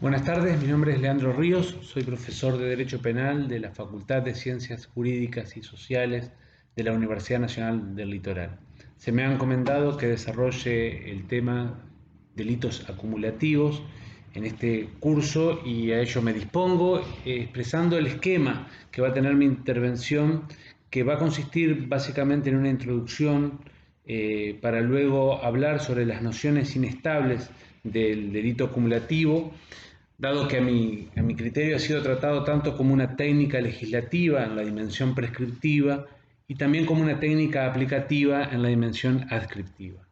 Buenas tardes, mi nombre es Leandro Ríos, soy profesor de Derecho Penal de la Facultad de Ciencias Jurídicas y Sociales de la Universidad Nacional del Litoral. Se me ha encomendado que desarrolle el tema delitos acumulativos en este curso y a ello me dispongo expresando el esquema que va a tener mi intervención, que va a consistir básicamente en una introducción para luego hablar sobre las nociones inestables del delito acumulativo, dado que a mi criterio ha sido tratado tanto como una técnica legislativa en la dimensión prescriptiva y también como una técnica aplicativa en la dimensión adscriptiva.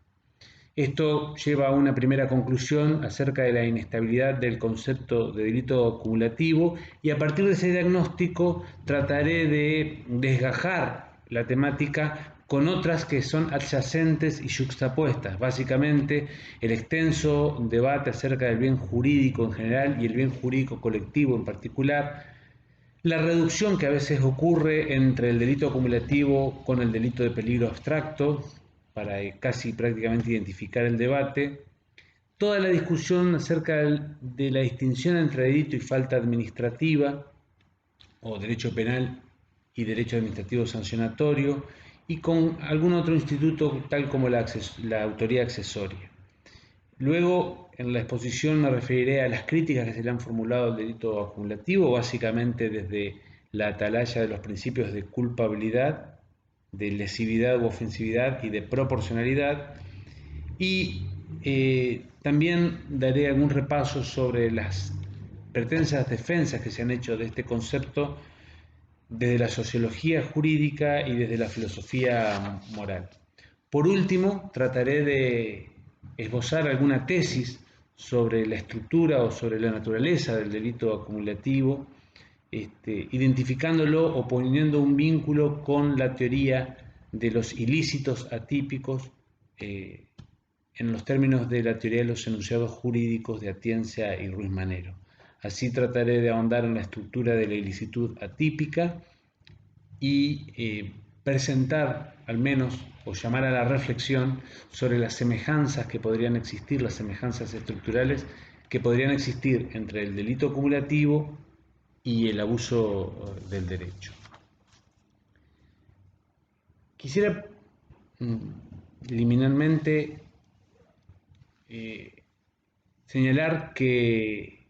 Esto lleva a una primera conclusión acerca de la inestabilidad del concepto de delito acumulativo y a partir de ese diagnóstico trataré de desgajar la temática con otras que son adyacentes y yuxtapuestas, básicamente el extenso debate acerca del bien jurídico en general y el bien jurídico colectivo en particular, la reducción que a veces ocurre entre el delito acumulativo con el delito de peligro abstracto, para casi prácticamente identificar el debate, toda la discusión acerca de la distinción entre delito y falta administrativa, o derecho penal y derecho administrativo sancionatorio, y con algún otro instituto tal como la autoría accesoria. Luego, en la exposición me referiré a las críticas que se le han formulado al delito acumulativo, básicamente desde la atalaya de los principios de culpabilidad, de lesividad u ofensividad y de proporcionalidad. Y también daré algún repaso sobre las pretensas defensas que se han hecho de este concepto desde la sociología jurídica y desde la filosofía moral. Por último, trataré de esbozar alguna tesis sobre la estructura o sobre la naturaleza del delito acumulativo, identificándolo o poniendo un vínculo con la teoría de los ilícitos atípicos en los términos de la teoría de los enunciados jurídicos de Atienza y Ruiz Manero. Así trataré de ahondar en la estructura de la ilicitud atípica y presentar al menos o llamar a la reflexión sobre las semejanzas que podrían existir, las semejanzas estructurales que podrían existir entre el delito acumulativo y el abuso del derecho. Quisiera liminalmente señalar que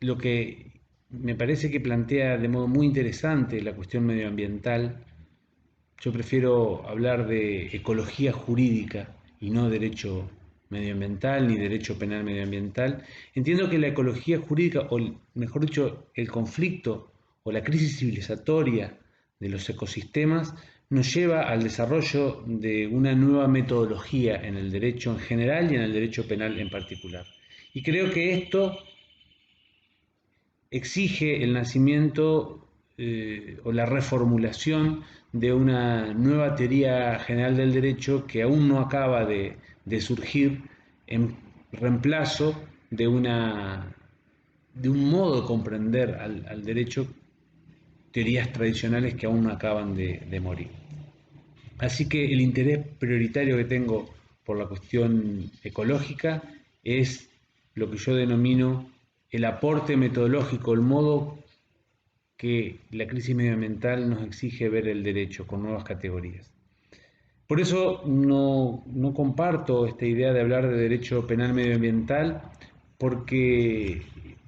lo que me parece que plantea de modo muy interesante la cuestión medioambiental, yo prefiero hablar de ecología jurídica y no derecho medioambiental ni derecho penal medioambiental. Entiendo que la ecología jurídica, o mejor dicho, el conflicto o la crisis civilizatoria de los ecosistemas nos lleva al desarrollo de una nueva metodología en el derecho en general y en el derecho penal en particular. Y creo que esto exige el nacimiento o la reformulación de una nueva teoría general del derecho que aún no acaba de surgir en reemplazo de un modo de comprender al derecho, teorías tradicionales que aún no acaban de morir. Así que el interés prioritario que tengo por la cuestión ecológica es lo que yo denomino el aporte metodológico, el modo que la crisis medioambiental nos exige ver el derecho con nuevas categorías. Por eso no comparto esta idea de hablar de derecho penal medioambiental, porque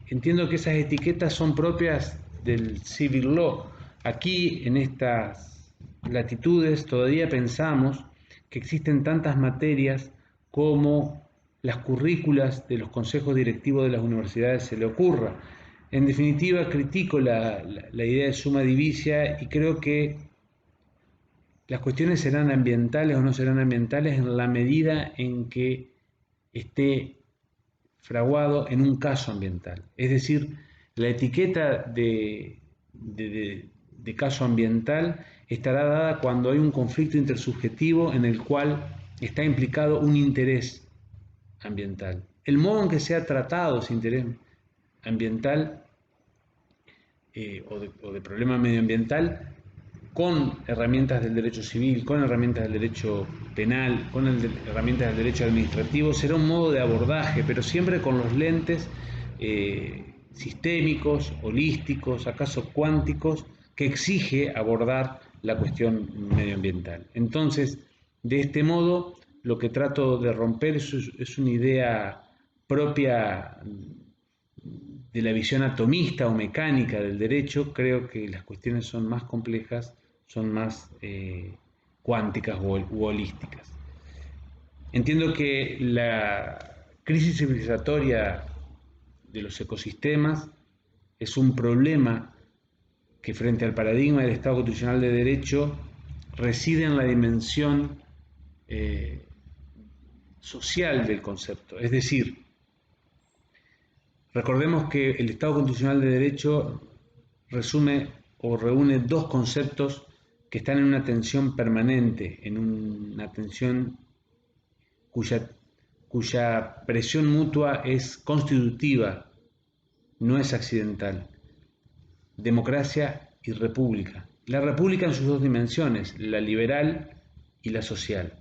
entiendo que esas etiquetas son propias del civil law. Aquí, en estas latitudes, todavía pensamos que existen tantas materias como las currículas de los consejos directivos de las universidades se le ocurra. En definitiva, critico la idea de summa divisia y creo que las cuestiones serán ambientales o no serán ambientales en la medida en que esté fraguado en un caso ambiental. Es decir, la etiqueta de caso ambiental estará dada cuando hay un conflicto intersubjetivo en el cual está implicado un interés ambiental. El modo en que sea tratado ese interés ambiental o de problema medioambiental con herramientas del derecho civil, con herramientas del derecho penal, con herramientas del derecho administrativo, será un modo de abordaje, pero siempre con los lentes sistémicos, holísticos, acaso cuánticos, que exige abordar la cuestión medioambiental. Entonces, de este modo, lo que trato de romper es una idea propia de la visión atomista o mecánica del derecho. Creo que las cuestiones son más complejas, son más cuánticas u holísticas. Entiendo que la crisis civilizatoria de los ecosistemas es un problema que frente al paradigma del Estado constitucional de derecho reside en la dimensión social del concepto. Es decir, recordemos que el Estado constitucional de derecho resume o reúne dos conceptos que están en una tensión permanente, en una tensión cuya presión mutua es constitutiva, no es accidental. Democracia y república. La república en sus dos dimensiones, la liberal y la social.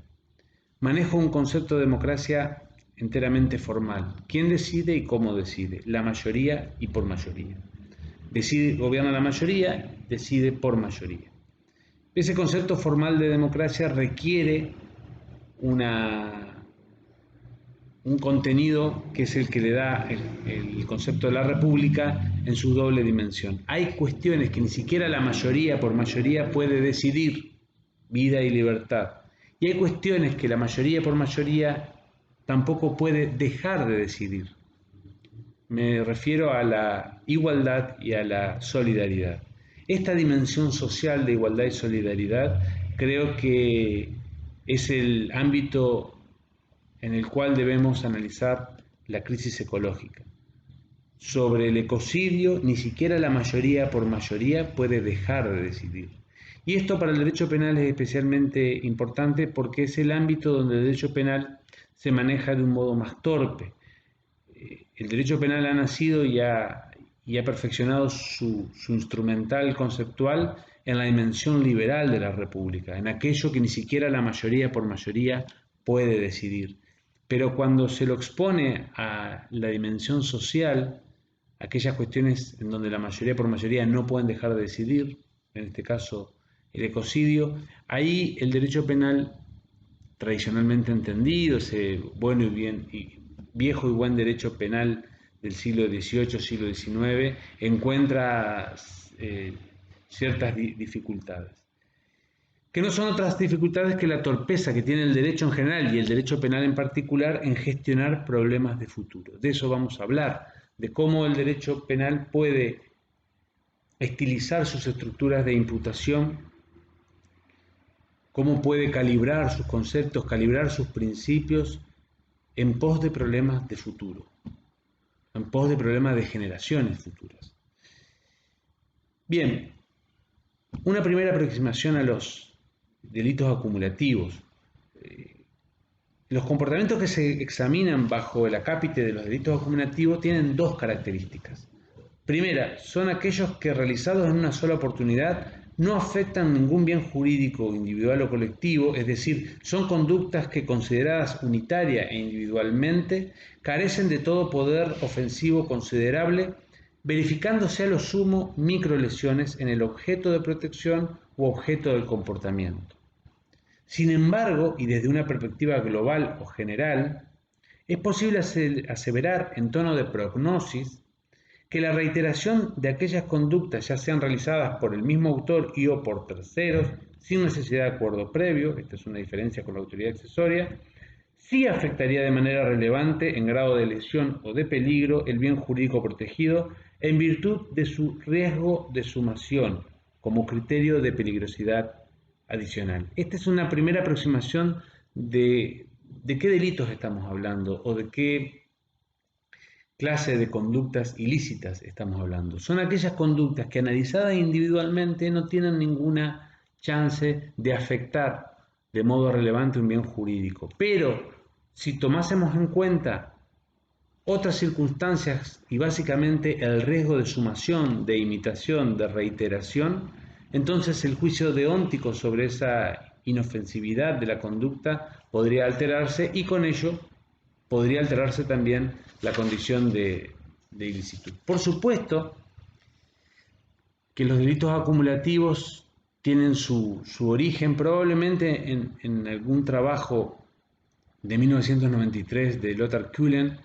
Manejo un concepto de democracia enteramente formal. ¿Quién decide y cómo decide? La mayoría y por mayoría. Gobierna la mayoría, decide por mayoría. Ese concepto formal de democracia requiere un contenido que es el que le da el concepto de la república en su doble dimensión. Hay cuestiones que ni siquiera la mayoría por mayoría puede decidir, vida y libertad. Y hay cuestiones que la mayoría por mayoría tampoco puede dejar de decidir. Me refiero a la igualdad y a la solidaridad. Esta dimensión social de igualdad y solidaridad creo que es el ámbito en el cual debemos analizar la crisis ecológica. Sobre el ecocidio, ni siquiera la mayoría por mayoría puede dejar de decidir. Y esto para el derecho penal es especialmente importante porque es el ámbito donde el derecho penal se maneja de un modo más torpe. El derecho penal ha nacido y ha perfeccionado su instrumental conceptual en la dimensión liberal de la República, en aquello que ni siquiera la mayoría por mayoría puede decidir. Pero cuando se lo expone a la dimensión social, aquellas cuestiones en donde la mayoría por mayoría no pueden dejar de decidir, en este caso el ecocidio, ahí el derecho penal tradicionalmente entendido, ese bueno y viejo y buen derecho penal del siglo XVIII, siglo XIX, encuentra ciertas dificultades, que no son otras dificultades que la torpeza que tiene el derecho en general y el derecho penal en particular en gestionar problemas de futuro. De eso vamos a hablar, de cómo el derecho penal puede estilizar sus estructuras de imputación, cómo puede calibrar sus conceptos, calibrar sus principios en pos de problemas de futuro, en pos de problemas de generaciones futuras. Bien, una primera aproximación a los delitos acumulativos. Los comportamientos que se examinan bajo el acápite de los delitos acumulativos tienen dos características. Primera, son aquellos que realizados en una sola oportunidad no afectan ningún bien jurídico individual o colectivo, es decir, son conductas que consideradas unitaria e individualmente carecen de todo poder ofensivo considerable, verificándose a lo sumo microlesiones en el objeto de protección u objeto del comportamiento. Sin embargo, y desde una perspectiva global o general, es posible aseverar en tono de prognosis que la reiteración de aquellas conductas, ya sean realizadas por el mismo autor y o por terceros, sin necesidad de acuerdo previo, esta es una diferencia con la autoridad accesoria, sí afectaría de manera relevante en grado de lesión o de peligro el bien jurídico protegido en virtud de su riesgo de sumación como criterio de peligrosidad adicional. Esta es una primera aproximación de qué delitos estamos hablando o de qué clase de conductas ilícitas estamos hablando. Son aquellas conductas que analizadas individualmente no tienen ninguna chance de afectar de modo relevante un bien jurídico. Pero si tomásemos en cuenta otras circunstancias y básicamente el riesgo de sumación, de imitación, de reiteración, entonces el juicio deóntico sobre esa inofensividad de la conducta podría alterarse y con ello podría alterarse también la condición de de ilicitud. Por supuesto que los delitos acumulativos tienen su origen probablemente en algún trabajo de 1993 de Lothar Kuhlen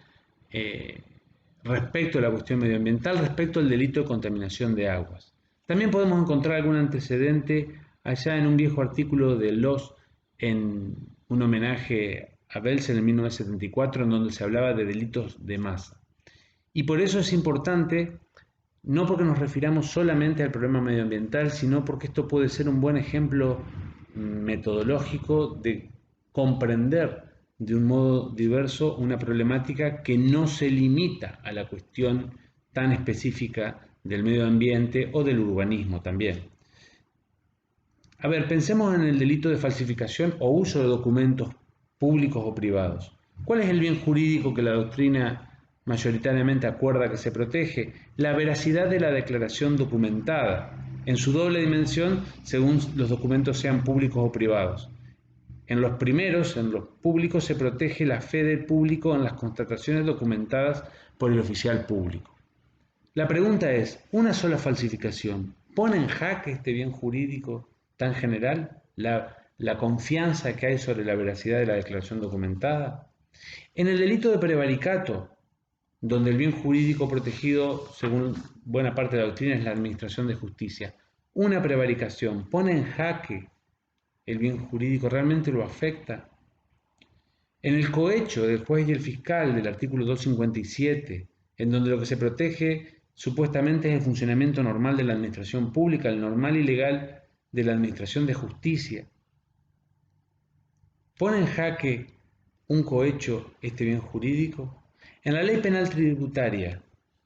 respecto a la cuestión medioambiental, respecto al delito de contaminación de aguas. También podemos encontrar algún antecedente allá en un viejo artículo de Loss en un homenaje a Belsen en 1974, en donde se hablaba de delitos de masa. Y por eso es importante, no porque nos refiramos solamente al problema medioambiental, sino porque esto puede ser un buen ejemplo metodológico de comprender de un modo diverso una problemática que no se limita a la cuestión tan específica del medio ambiente o del urbanismo también. A ver, pensemos en el delito de falsificación o uso de documentos públicos o privados. ¿Cuál es el bien jurídico que la doctrina mayoritariamente acuerda que se protege? La veracidad de la declaración documentada, en su doble dimensión, según los documentos sean públicos o privados. En los primeros, en los públicos, se protege la fe del público en las constataciones documentadas por el oficial público. La pregunta es, ¿una sola falsificación pone en jaque este bien jurídico tan general? ¿La confianza que hay sobre la veracidad de la declaración documentada? En el delito de prevaricato, donde el bien jurídico protegido, según buena parte de la doctrina, es la administración de justicia, ¿una prevaricación pone en jaque el bien jurídico? ¿Realmente lo afecta? En el cohecho del juez y el fiscal del artículo 257, en donde lo que se protege supuestamente es el funcionamiento normal de la administración pública, el normal y legal de la administración de justicia, ¿pone en jaque un cohecho este bien jurídico? En la ley penal tributaria,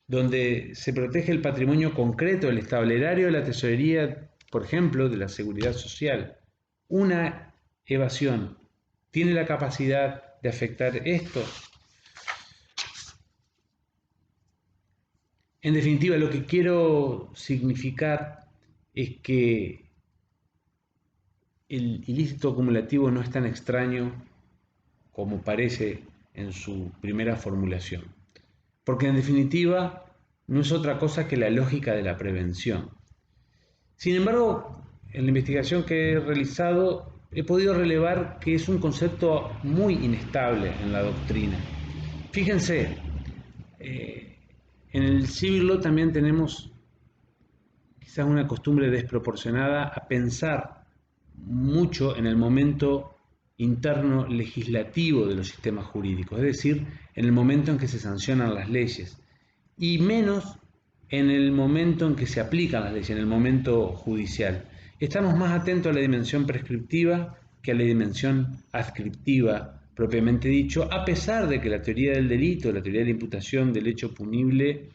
donde se protege el patrimonio concreto del Estado, el erario de la tesorería, por ejemplo, de la seguridad social, una evasión tiene la capacidad de afectar esto. En definitiva, lo que quiero significar es que el ilícito acumulativo no es tan extraño como parece en su primera formulación, porque en definitiva no es otra cosa que la lógica de la prevención. Sin embargo, en la investigación que he realizado he podido relevar que es un concepto muy inestable en la doctrina. Fíjense, en el civil law también tenemos quizás una costumbre desproporcionada a pensar mucho en el momento interno legislativo de los sistemas jurídicos, es decir, en el momento en que se sancionan las leyes, y menos en el momento en que se aplican las leyes, en el momento judicial. Estamos más atentos a la dimensión prescriptiva que a la dimensión adscriptiva, propiamente dicho, a pesar de que la teoría del delito, la teoría de la imputación del hecho punible,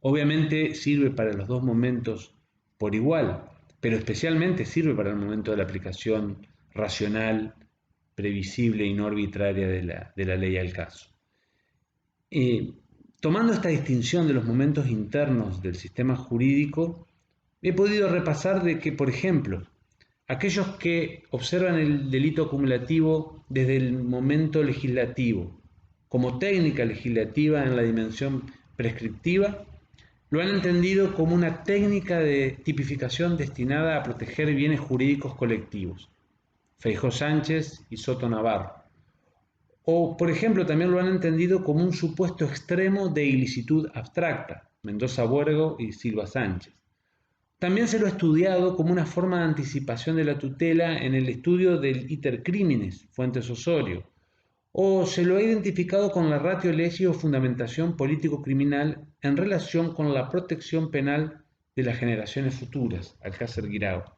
obviamente sirve para los dos momentos por igual, pero especialmente sirve para el momento de la aplicación racional, previsible y no arbitraria de la ley al caso. Tomando esta distinción de los momentos internos del sistema jurídico, he podido repasar de que, por ejemplo, aquellos que observan el delito acumulativo desde el momento legislativo, como técnica legislativa en la dimensión prescriptiva, lo han entendido como una técnica de tipificación destinada a proteger bienes jurídicos colectivos, Feijó Sánchez y Soto Navarro. O, por ejemplo, también lo han entendido como un supuesto extremo de ilicitud abstracta, Mendoza Buergo y Silva Sánchez. También se lo ha estudiado como una forma de anticipación de la tutela en el estudio del iter criminis, Fuentes Osorio, o se lo ha identificado con la ratio legis o fundamentación político-criminal en relación con la protección penal de las generaciones futuras, Alcácer Guirao.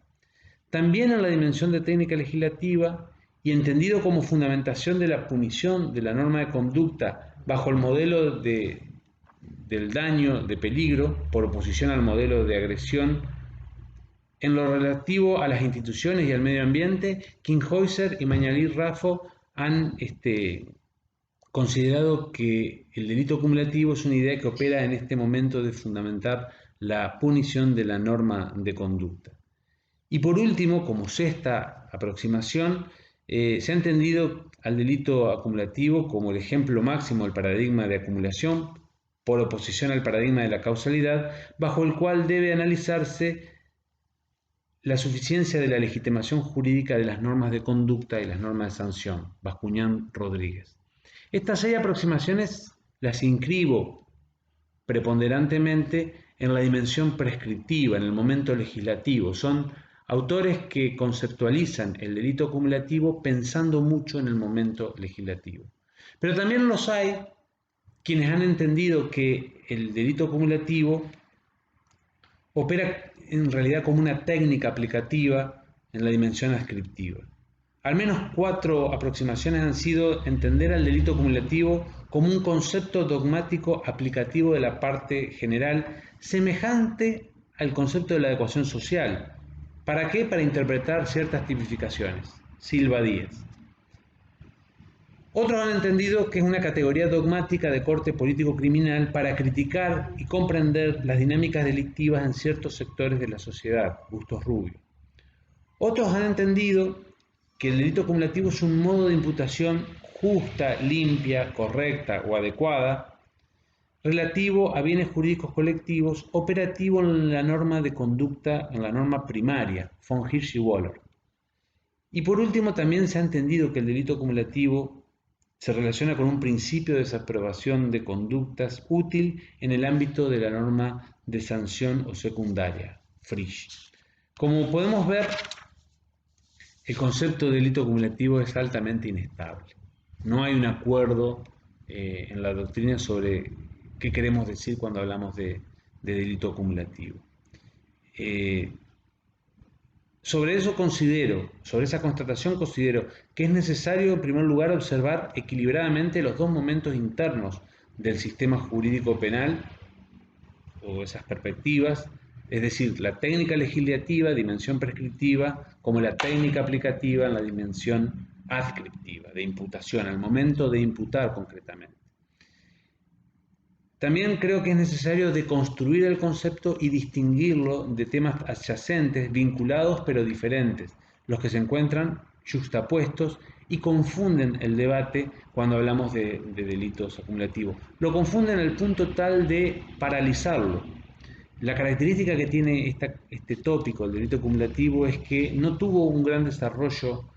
También en la dimensión de técnica legislativa y entendido como fundamentación de la punición de la norma de conducta bajo el modelo del daño de peligro por oposición al modelo de agresión en lo relativo a las instituciones y al medio ambiente, Kinghäuser y Mañalich Raffo han considerado que el delito acumulativo es una idea que opera en este momento de fundamentar la punición de la norma de conducta. Y por último, como sexta aproximación, se ha entendido al delito acumulativo como el ejemplo máximo del paradigma de acumulación por oposición al paradigma de la causalidad, bajo el cual debe analizarse la suficiencia de la legitimación jurídica de las normas de conducta y las normas de sanción, Bascuñán Rodríguez. Estas 6 aproximaciones las inscribo preponderantemente en la dimensión prescriptiva, en el momento legislativo. Son autores que conceptualizan el delito acumulativo pensando mucho en el momento legislativo. Pero también los hay quienes han entendido que el delito acumulativo opera en realidad como una técnica aplicativa en la dimensión ascriptiva. Al menos 4 aproximaciones han sido entender al delito acumulativo como un concepto dogmático aplicativo de la parte general, semejante al concepto de la adecuación social. ¿Para qué? Para interpretar ciertas tipificaciones. Silva Díaz. Otros han entendido que es una categoría dogmática de corte político-criminal para criticar y comprender las dinámicas delictivas en ciertos sectores de la sociedad, Bustos Rubio. Otros han entendido que el delito acumulativo es un modo de imputación justa, limpia, correcta o adecuada relativo a bienes jurídicos colectivos, operativo en la norma de conducta, en la norma primaria, von Hirsch y Waller. Y por último, también se ha entendido que el delito acumulativo se relaciona con un principio de desaprobación de conductas útil en el ámbito de la norma de sanción o secundaria, Frisch. Como podemos ver, el concepto de delito acumulativo es altamente inestable. No hay un acuerdo en la doctrina sobre qué queremos decir cuando hablamos de delito acumulativo. Sobre esa constatación considero que es necesario en primer lugar observar equilibradamente los dos momentos internos del sistema jurídico penal o esas perspectivas, es decir, la técnica legislativa, dimensión prescriptiva, como la técnica aplicativa en la dimensión adscriptiva, de imputación, al momento de imputar concretamente. También creo que es necesario deconstruir el concepto y distinguirlo de temas adyacentes, vinculados pero diferentes, los que se encuentran yuxtapuestos y confunden el debate cuando hablamos de delitos acumulativos. Lo confunden al punto tal de paralizarlo. La característica que tiene este tópico, el delito acumulativo, es que no tuvo un gran desarrollo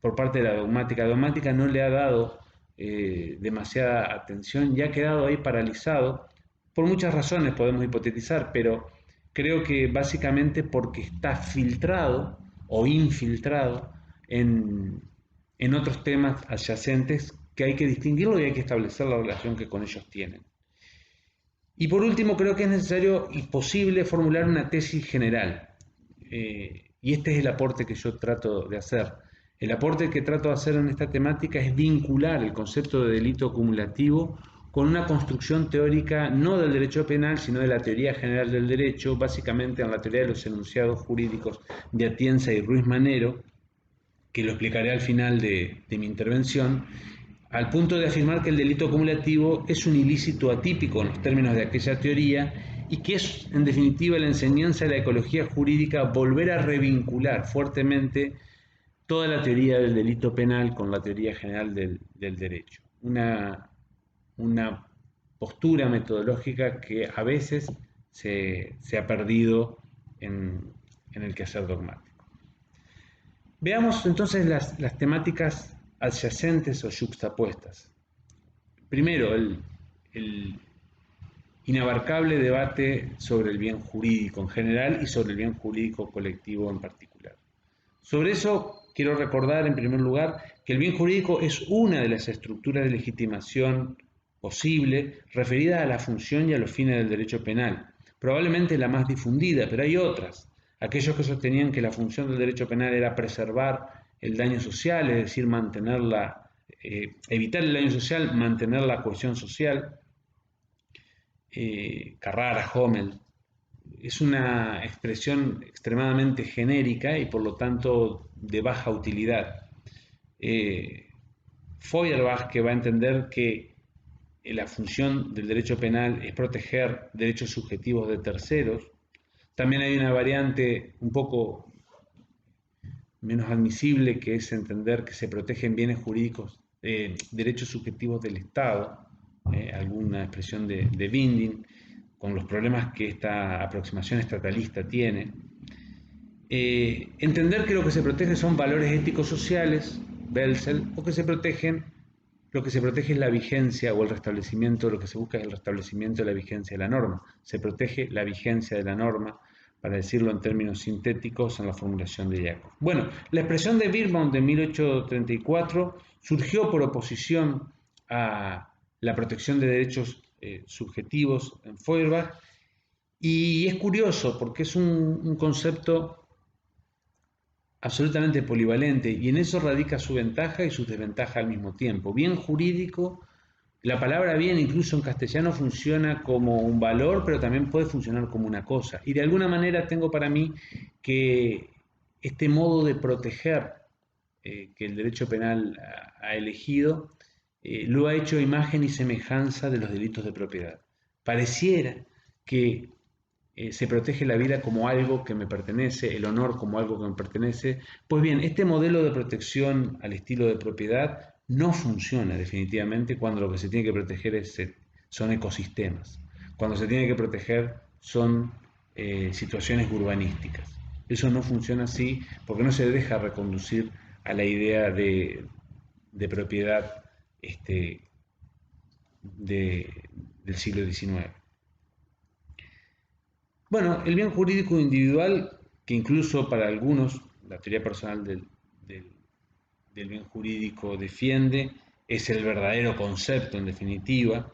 por parte de la dogmática. La dogmática no le ha dado demasiada atención y ha quedado ahí paralizado. Por muchas razones podemos hipotetizar, pero creo que básicamente porque está filtrado o infiltrado en otros temas adyacentes que hay que distinguirlo y hay que establecer la relación que con ellos tienen. Y por último, creo que es necesario y posible formular una tesis general. Y este es el aporte que yo trato de hacer. El aporte que trato de hacer en esta temática es vincular el concepto de delito acumulativo con una construcción teórica no del derecho penal, sino de la teoría general del derecho, básicamente en la teoría de los enunciados jurídicos de Atienza y Ruiz Manero, que lo explicaré al final de mi intervención, al punto de afirmar que el delito acumulativo es un ilícito atípico en los términos de aquella teoría y que es, en definitiva, la enseñanza de la ecología jurídica volver a revincular fuertemente toda la teoría del delito penal con la teoría general del derecho. Una postura metodológica que a veces se ha perdido en el quehacer dogmático. Veamos entonces las temáticas adyacentes o yuxtapuestas. Primero, el inabarcable debate sobre el bien jurídico en general y sobre el bien jurídico colectivo en particular. Sobre eso quiero recordar en primer lugar que el bien jurídico es una de las estructuras de legitimación posible referida a la función y a los fines del derecho penal, probablemente la más difundida, pero hay otras. Aquellos que sostenían que la función del derecho penal era preservar el daño social, es decir, evitar el daño social, mantener la cohesión social. Carrara, Hommel, es una expresión extremadamente genérica y por lo tanto de baja utilidad. Feuerbach, que va a entender que la función del derecho penal es proteger derechos subjetivos de terceros. También hay una variante un poco menos admisible, que es entender que se protegen bienes jurídicos, derechos subjetivos del Estado. una expresión de Binding, con los problemas que esta aproximación estatalista tiene. Entender que lo que se protege son valores éticos sociales, Belzel, o que lo que se protege es la vigencia o el restablecimiento, lo que se busca es el restablecimiento de la vigencia de la norma. Se protege la vigencia de la norma, para decirlo en términos sintéticos, en la formulación de Jacob. Bueno, la expresión de Birnbaum de 1834 surgió por oposición a la protección de derechos subjetivos en Feuerbach, y es curioso porque es un concepto absolutamente polivalente, y en eso radica su ventaja y su desventaja al mismo tiempo. Bien jurídico, la palabra bien incluso en castellano funciona como un valor, pero también puede funcionar como una cosa. Y de alguna manera tengo para mí que este modo de proteger que el derecho penal ha elegido, lo ha hecho imagen y semejanza de los delitos de propiedad. Pareciera que se protege la vida como algo que me pertenece, el honor como algo que me pertenece. Pues bien, este modelo de protección al estilo de propiedad no funciona definitivamente cuando lo que se tiene que proteger son ecosistemas, cuando se tiene que proteger son situaciones urbanísticas. Eso no funciona así porque no se deja reconducir a la idea de propiedad del siglo XIX. Bueno, el bien jurídico individual, que incluso para algunos, la teoría personal del bien jurídico defiende, es el verdadero concepto en definitiva,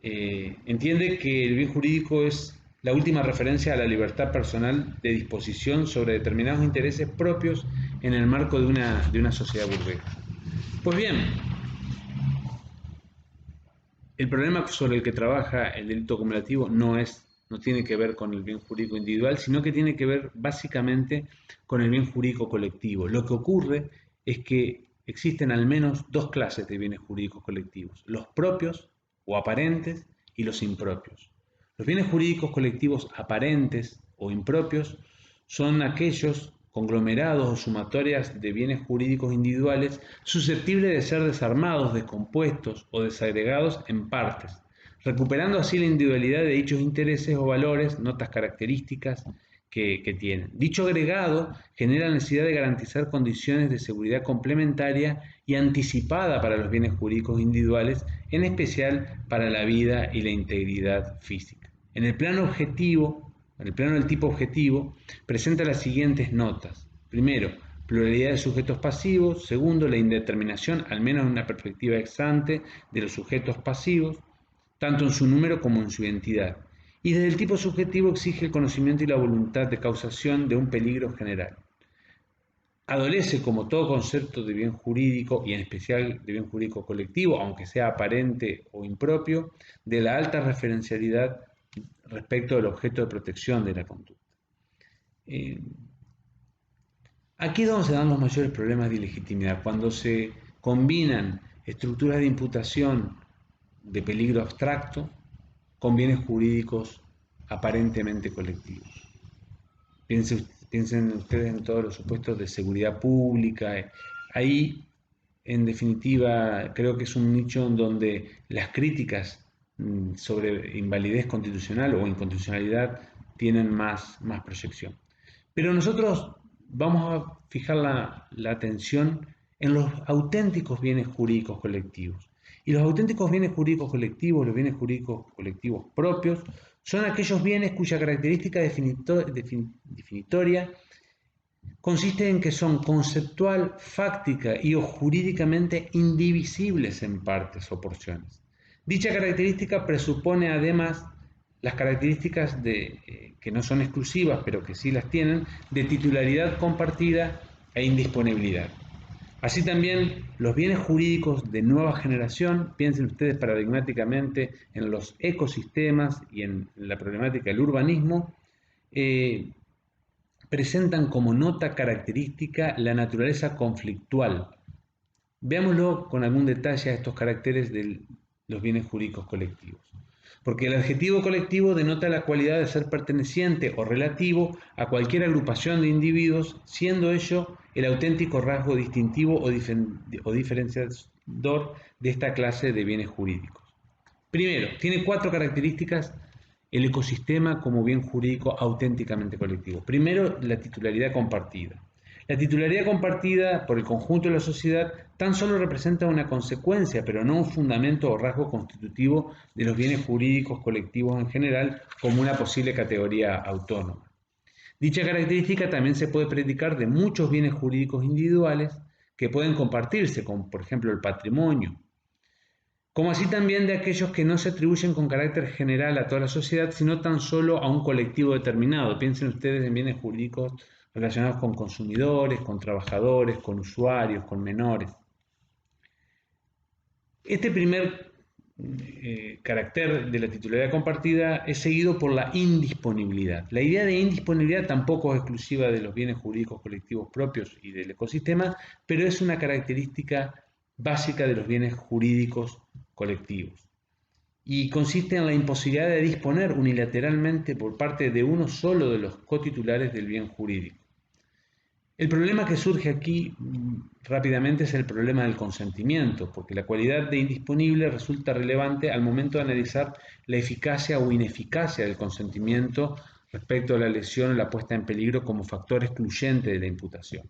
entiende que el bien jurídico es la última referencia a la libertad personal de disposición sobre determinados intereses propios en el marco de una sociedad burguesa. Pues bien, el problema sobre el que trabaja el delito acumulativo no tiene que ver con el bien jurídico individual, sino que tiene que ver básicamente con el bien jurídico colectivo. Lo que ocurre es que existen al menos dos clases de bienes jurídicos colectivos: los propios o aparentes y los impropios. Los bienes jurídicos colectivos aparentes o impropios son aquellos conglomerados o sumatorias de bienes jurídicos individuales susceptibles de ser desarmados, descompuestos o desagregados en partes, recuperando así la individualidad de dichos intereses o valores, notas características que tienen. Dicho agregado genera la necesidad de garantizar condiciones de seguridad complementaria y anticipada para los bienes jurídicos individuales, en especial para la vida y la integridad física. En el plano del tipo objetivo, presenta las siguientes notas. Primero, pluralidad de sujetos pasivos. Segundo, la indeterminación, al menos en una perspectiva ex ante, de los sujetos pasivos, tanto en su número como en su identidad. Y desde el tipo subjetivo exige el conocimiento y la voluntad de causación de un peligro general. Adolece, como todo concepto de bien jurídico, y en especial de bien jurídico colectivo, aunque sea aparente o impropio, de la alta referencialidad respecto del objeto de protección de la conducta. Aquí es donde se dan los mayores problemas de ilegitimidad, cuando se combinan estructuras de imputación de peligro abstracto con bienes jurídicos aparentemente colectivos. Piensen ustedes en todos los supuestos de seguridad pública. Ahí, en definitiva, creo que es un nicho en donde las críticas sobre invalidez constitucional o inconstitucionalidad tienen más proyección. Pero nosotros vamos a fijar la atención en los auténticos bienes jurídicos colectivos. Y los auténticos bienes jurídicos colectivos, los bienes jurídicos colectivos propios, son aquellos bienes cuya característica definitoria consiste en que son conceptual, fáctica y o jurídicamente indivisibles en partes o porciones. Dicha característica presupone además las características que no son exclusivas, pero que sí las tienen, de titularidad compartida e indisponibilidad. Así también los bienes jurídicos de nueva generación, piensen ustedes paradigmáticamente en los ecosistemas y en la problemática del urbanismo, presentan como nota característica la naturaleza conflictual. Veámoslo con algún detalle a estos caracteres de los bienes jurídicos colectivos. Porque el adjetivo colectivo denota la cualidad de ser perteneciente o relativo a cualquier agrupación de individuos, siendo ello el auténtico rasgo distintivo o diferenciador de esta clase de bienes jurídicos. Primero, tiene 4 características el ecosistema como bien jurídico auténticamente colectivo. Primero, la titularidad compartida. La titularidad compartida por el conjunto de la sociedad tan solo representa una consecuencia, pero no un fundamento o rasgo constitutivo de los bienes jurídicos colectivos en general como una posible categoría autónoma. Dicha característica también se puede predicar de muchos bienes jurídicos individuales que pueden compartirse, como por ejemplo el patrimonio, como así también de aquellos que no se atribuyen con carácter general a toda la sociedad, sino tan solo a un colectivo determinado. Piensen ustedes en bienes jurídicos relacionados con consumidores, con trabajadores, con usuarios, con menores. Este primer carácter de la titularidad compartida es seguido por la indisponibilidad. La idea de indisponibilidad tampoco es exclusiva de los bienes jurídicos colectivos propios y del ecosistema, pero es una característica básica de los bienes jurídicos colectivos. Y consiste en la imposibilidad de disponer unilateralmente por parte de uno solo de los cotitulares del bien jurídico. El problema que surge aquí rápidamente es el problema del consentimiento, porque la cualidad de indisponible resulta relevante al momento de analizar la eficacia o ineficacia del consentimiento respecto a la lesión o la puesta en peligro como factor excluyente de la imputación.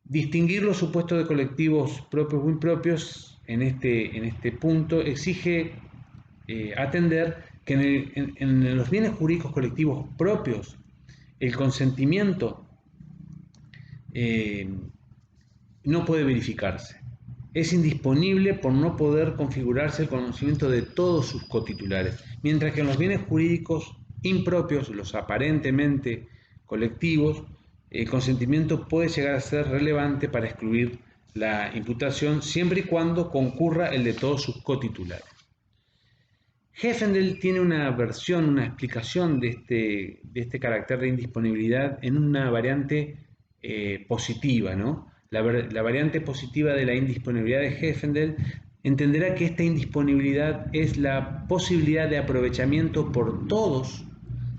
Distinguir los supuestos de colectivos propios o impropios en este punto exige atender que en los bienes jurídicos colectivos propios el consentimiento no puede verificarse. Es indisponible por no poder configurarse el conocimiento de todos sus cotitulares, mientras que en los bienes jurídicos impropios, los aparentemente colectivos, el consentimiento puede llegar a ser relevante para excluir la imputación siempre y cuando concurra el de todos sus cotitulares. Heffendel tiene una versión, una explicación de este carácter de indisponibilidad en una variante positiva, ¿no? La variante positiva de la indisponibilidad de Heffendel entenderá que esta indisponibilidad es la posibilidad de aprovechamiento por todos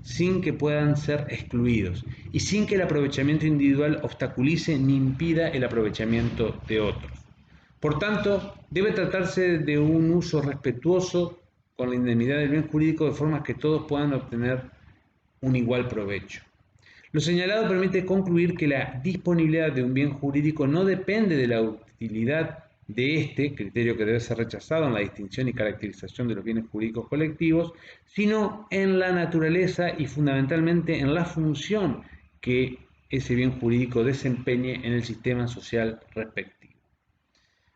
sin que puedan ser excluidos y sin que el aprovechamiento individual obstaculice ni impida el aprovechamiento de otros. Por tanto, debe tratarse de un uso respetuoso con la indemnidad del bien jurídico de forma que todos puedan obtener un igual provecho. Lo señalado permite concluir que la disponibilidad de un bien jurídico no depende de la utilidad de este, criterio que debe ser rechazado en la distinción y caracterización de los bienes jurídicos colectivos, sino en la naturaleza y fundamentalmente en la función que ese bien jurídico desempeñe en el sistema social respectivo.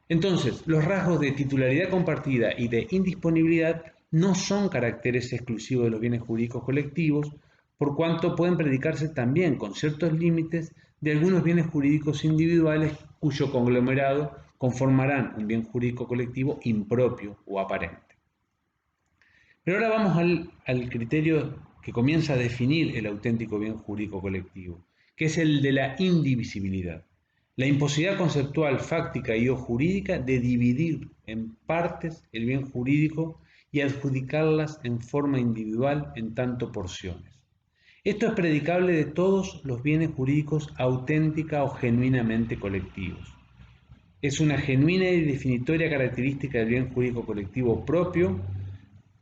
Entonces, los rasgos de titularidad compartida y de indisponibilidad no son caracteres exclusivos de los bienes jurídicos colectivos, por cuanto pueden predicarse también con ciertos límites de algunos bienes jurídicos individuales cuyo conglomerado conformarán un bien jurídico colectivo impropio o aparente. Pero ahora vamos al criterio que comienza a definir el auténtico bien jurídico colectivo, que es el de la indivisibilidad. La imposibilidad conceptual, fáctica y o jurídica de dividir en partes el bien jurídico y adjudicarlas en forma individual en tanto porciones. Esto es predicable de todos los bienes jurídicos auténtica o genuinamente colectivos. Es una genuina y definitoria característica del bien jurídico colectivo propio,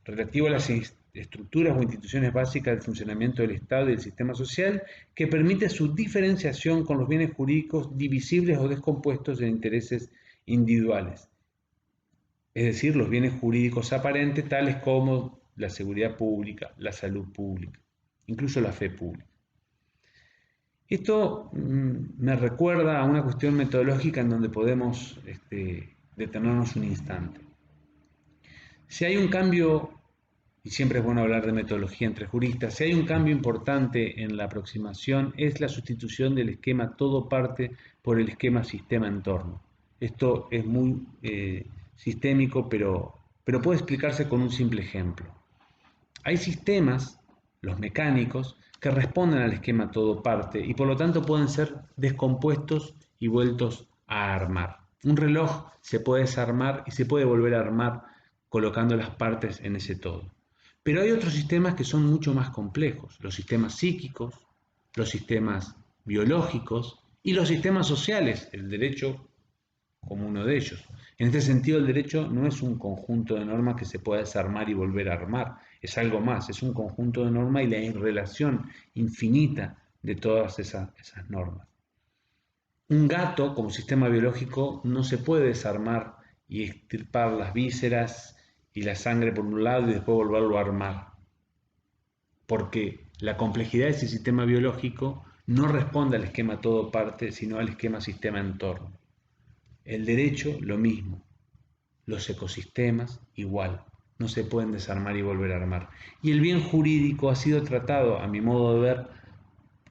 relativo a las estructuras o instituciones básicas del funcionamiento del Estado y del sistema social, que permite su diferenciación con los bienes jurídicos divisibles o descompuestos en intereses individuales, es decir, los bienes jurídicos aparentes tales como la seguridad pública, la salud pública, incluso la fe pública. Esto me recuerda a una cuestión metodológica en donde podemos detenernos un instante. Si hay un cambio, y siempre es bueno hablar de metodología entre juristas, si hay un cambio importante en la aproximación es la sustitución del esquema todo parte por el esquema sistema entorno. Esto es muy sistémico, pero puede explicarse con un simple ejemplo. Hay sistemas, los mecánicos, que responden al esquema todo parte y por lo tanto pueden ser descompuestos y vueltos a armar. Un reloj se puede desarmar y se puede volver a armar colocando las partes en ese todo. Pero hay otros sistemas que son mucho más complejos, los sistemas psíquicos, los sistemas biológicos y los sistemas sociales, el derecho como uno de ellos. En este sentido, el derecho no es un conjunto de normas que se pueda desarmar y volver a armar, es algo más, es un conjunto de normas y la relación infinita de todas esas normas. Un gato como sistema biológico no se puede desarmar y extirpar las vísceras y la sangre por un lado y después volverlo a armar, porque la complejidad de ese sistema biológico no responde al esquema todo parte, sino al esquema sistema entorno. El derecho, lo mismo. Los ecosistemas, igual. No se pueden desarmar y volver a armar. Y el bien jurídico ha sido tratado, a mi modo de ver,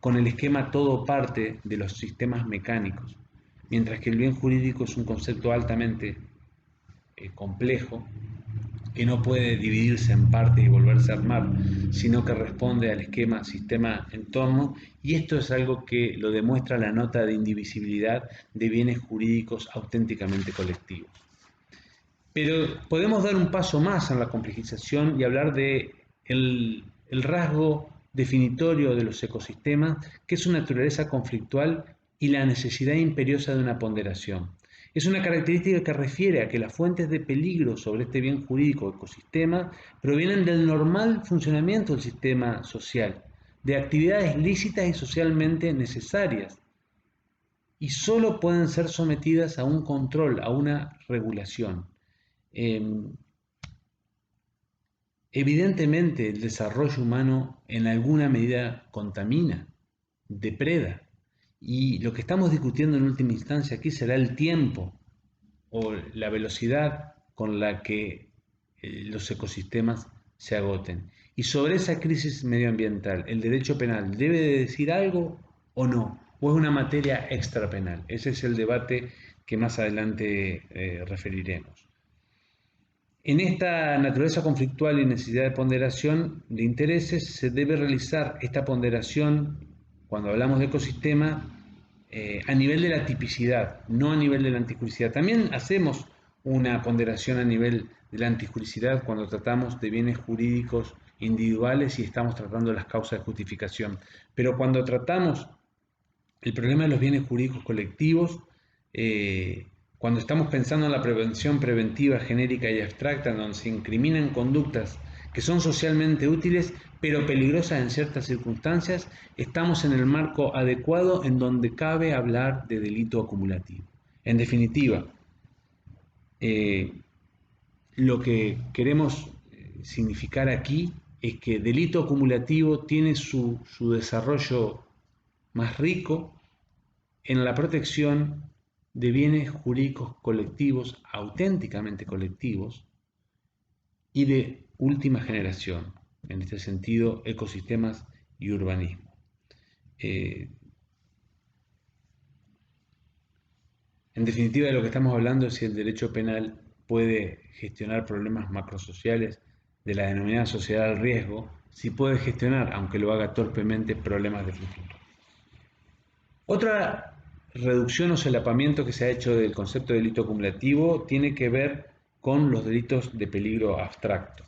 con el esquema todo parte de los sistemas mecánicos, mientras que el bien jurídico es un concepto altamente complejo, que no puede dividirse en partes y volverse a armar, sino que responde al esquema sistema-entorno, y esto es algo que lo demuestra la nota de indivisibilidad de bienes jurídicos auténticamente colectivos. Pero podemos dar un paso más en la complejización y hablar de el rasgo definitorio de los ecosistemas, que es su naturaleza conflictual y la necesidad imperiosa de una ponderación. Es una característica que refiere a que las fuentes de peligro sobre este bien jurídico o ecosistema provienen del normal funcionamiento del sistema social, de actividades lícitas y socialmente necesarias, y solo pueden ser sometidas a un control, a una regulación. Evidentemente el desarrollo humano en alguna medida contamina, depreda, y lo que estamos discutiendo en última instancia aquí será el tiempo o la velocidad con la que los ecosistemas se agoten. Y sobre esa crisis medioambiental, ¿el derecho penal debe de decir algo o no? ¿O es una materia extrapenal? Ese es el debate que más adelante referiremos. En esta naturaleza conflictual y necesidad de ponderación de intereses, se debe realizar esta ponderación, cuando hablamos de ecosistema, a nivel de la tipicidad, no a nivel de la antijuricidad. También hacemos una ponderación a nivel de la antijuricidad cuando tratamos de bienes jurídicos individuales y estamos tratando las causas de justificación. Pero cuando tratamos el problema de los bienes jurídicos colectivos, cuando estamos pensando en la prevención preventiva genérica y abstracta, en donde se incriminan conductas que son socialmente útiles pero peligrosas en ciertas circunstancias, estamos en el marco adecuado en donde cabe hablar de delito acumulativo. En definitiva, lo que queremos significar aquí es que delito acumulativo tiene su desarrollo más rico en la protección de bienes jurídicos colectivos, auténticamente colectivos, y de última generación, en este sentido, ecosistemas y urbanismo. En definitiva, de lo que estamos hablando es si el derecho penal puede gestionar problemas macrosociales de la denominada sociedad del riesgo, si puede gestionar, aunque lo haga torpemente, problemas de futuro. Otra reducción o solapamiento que se ha hecho del concepto de delito acumulativo tiene que ver con los delitos de peligro abstracto.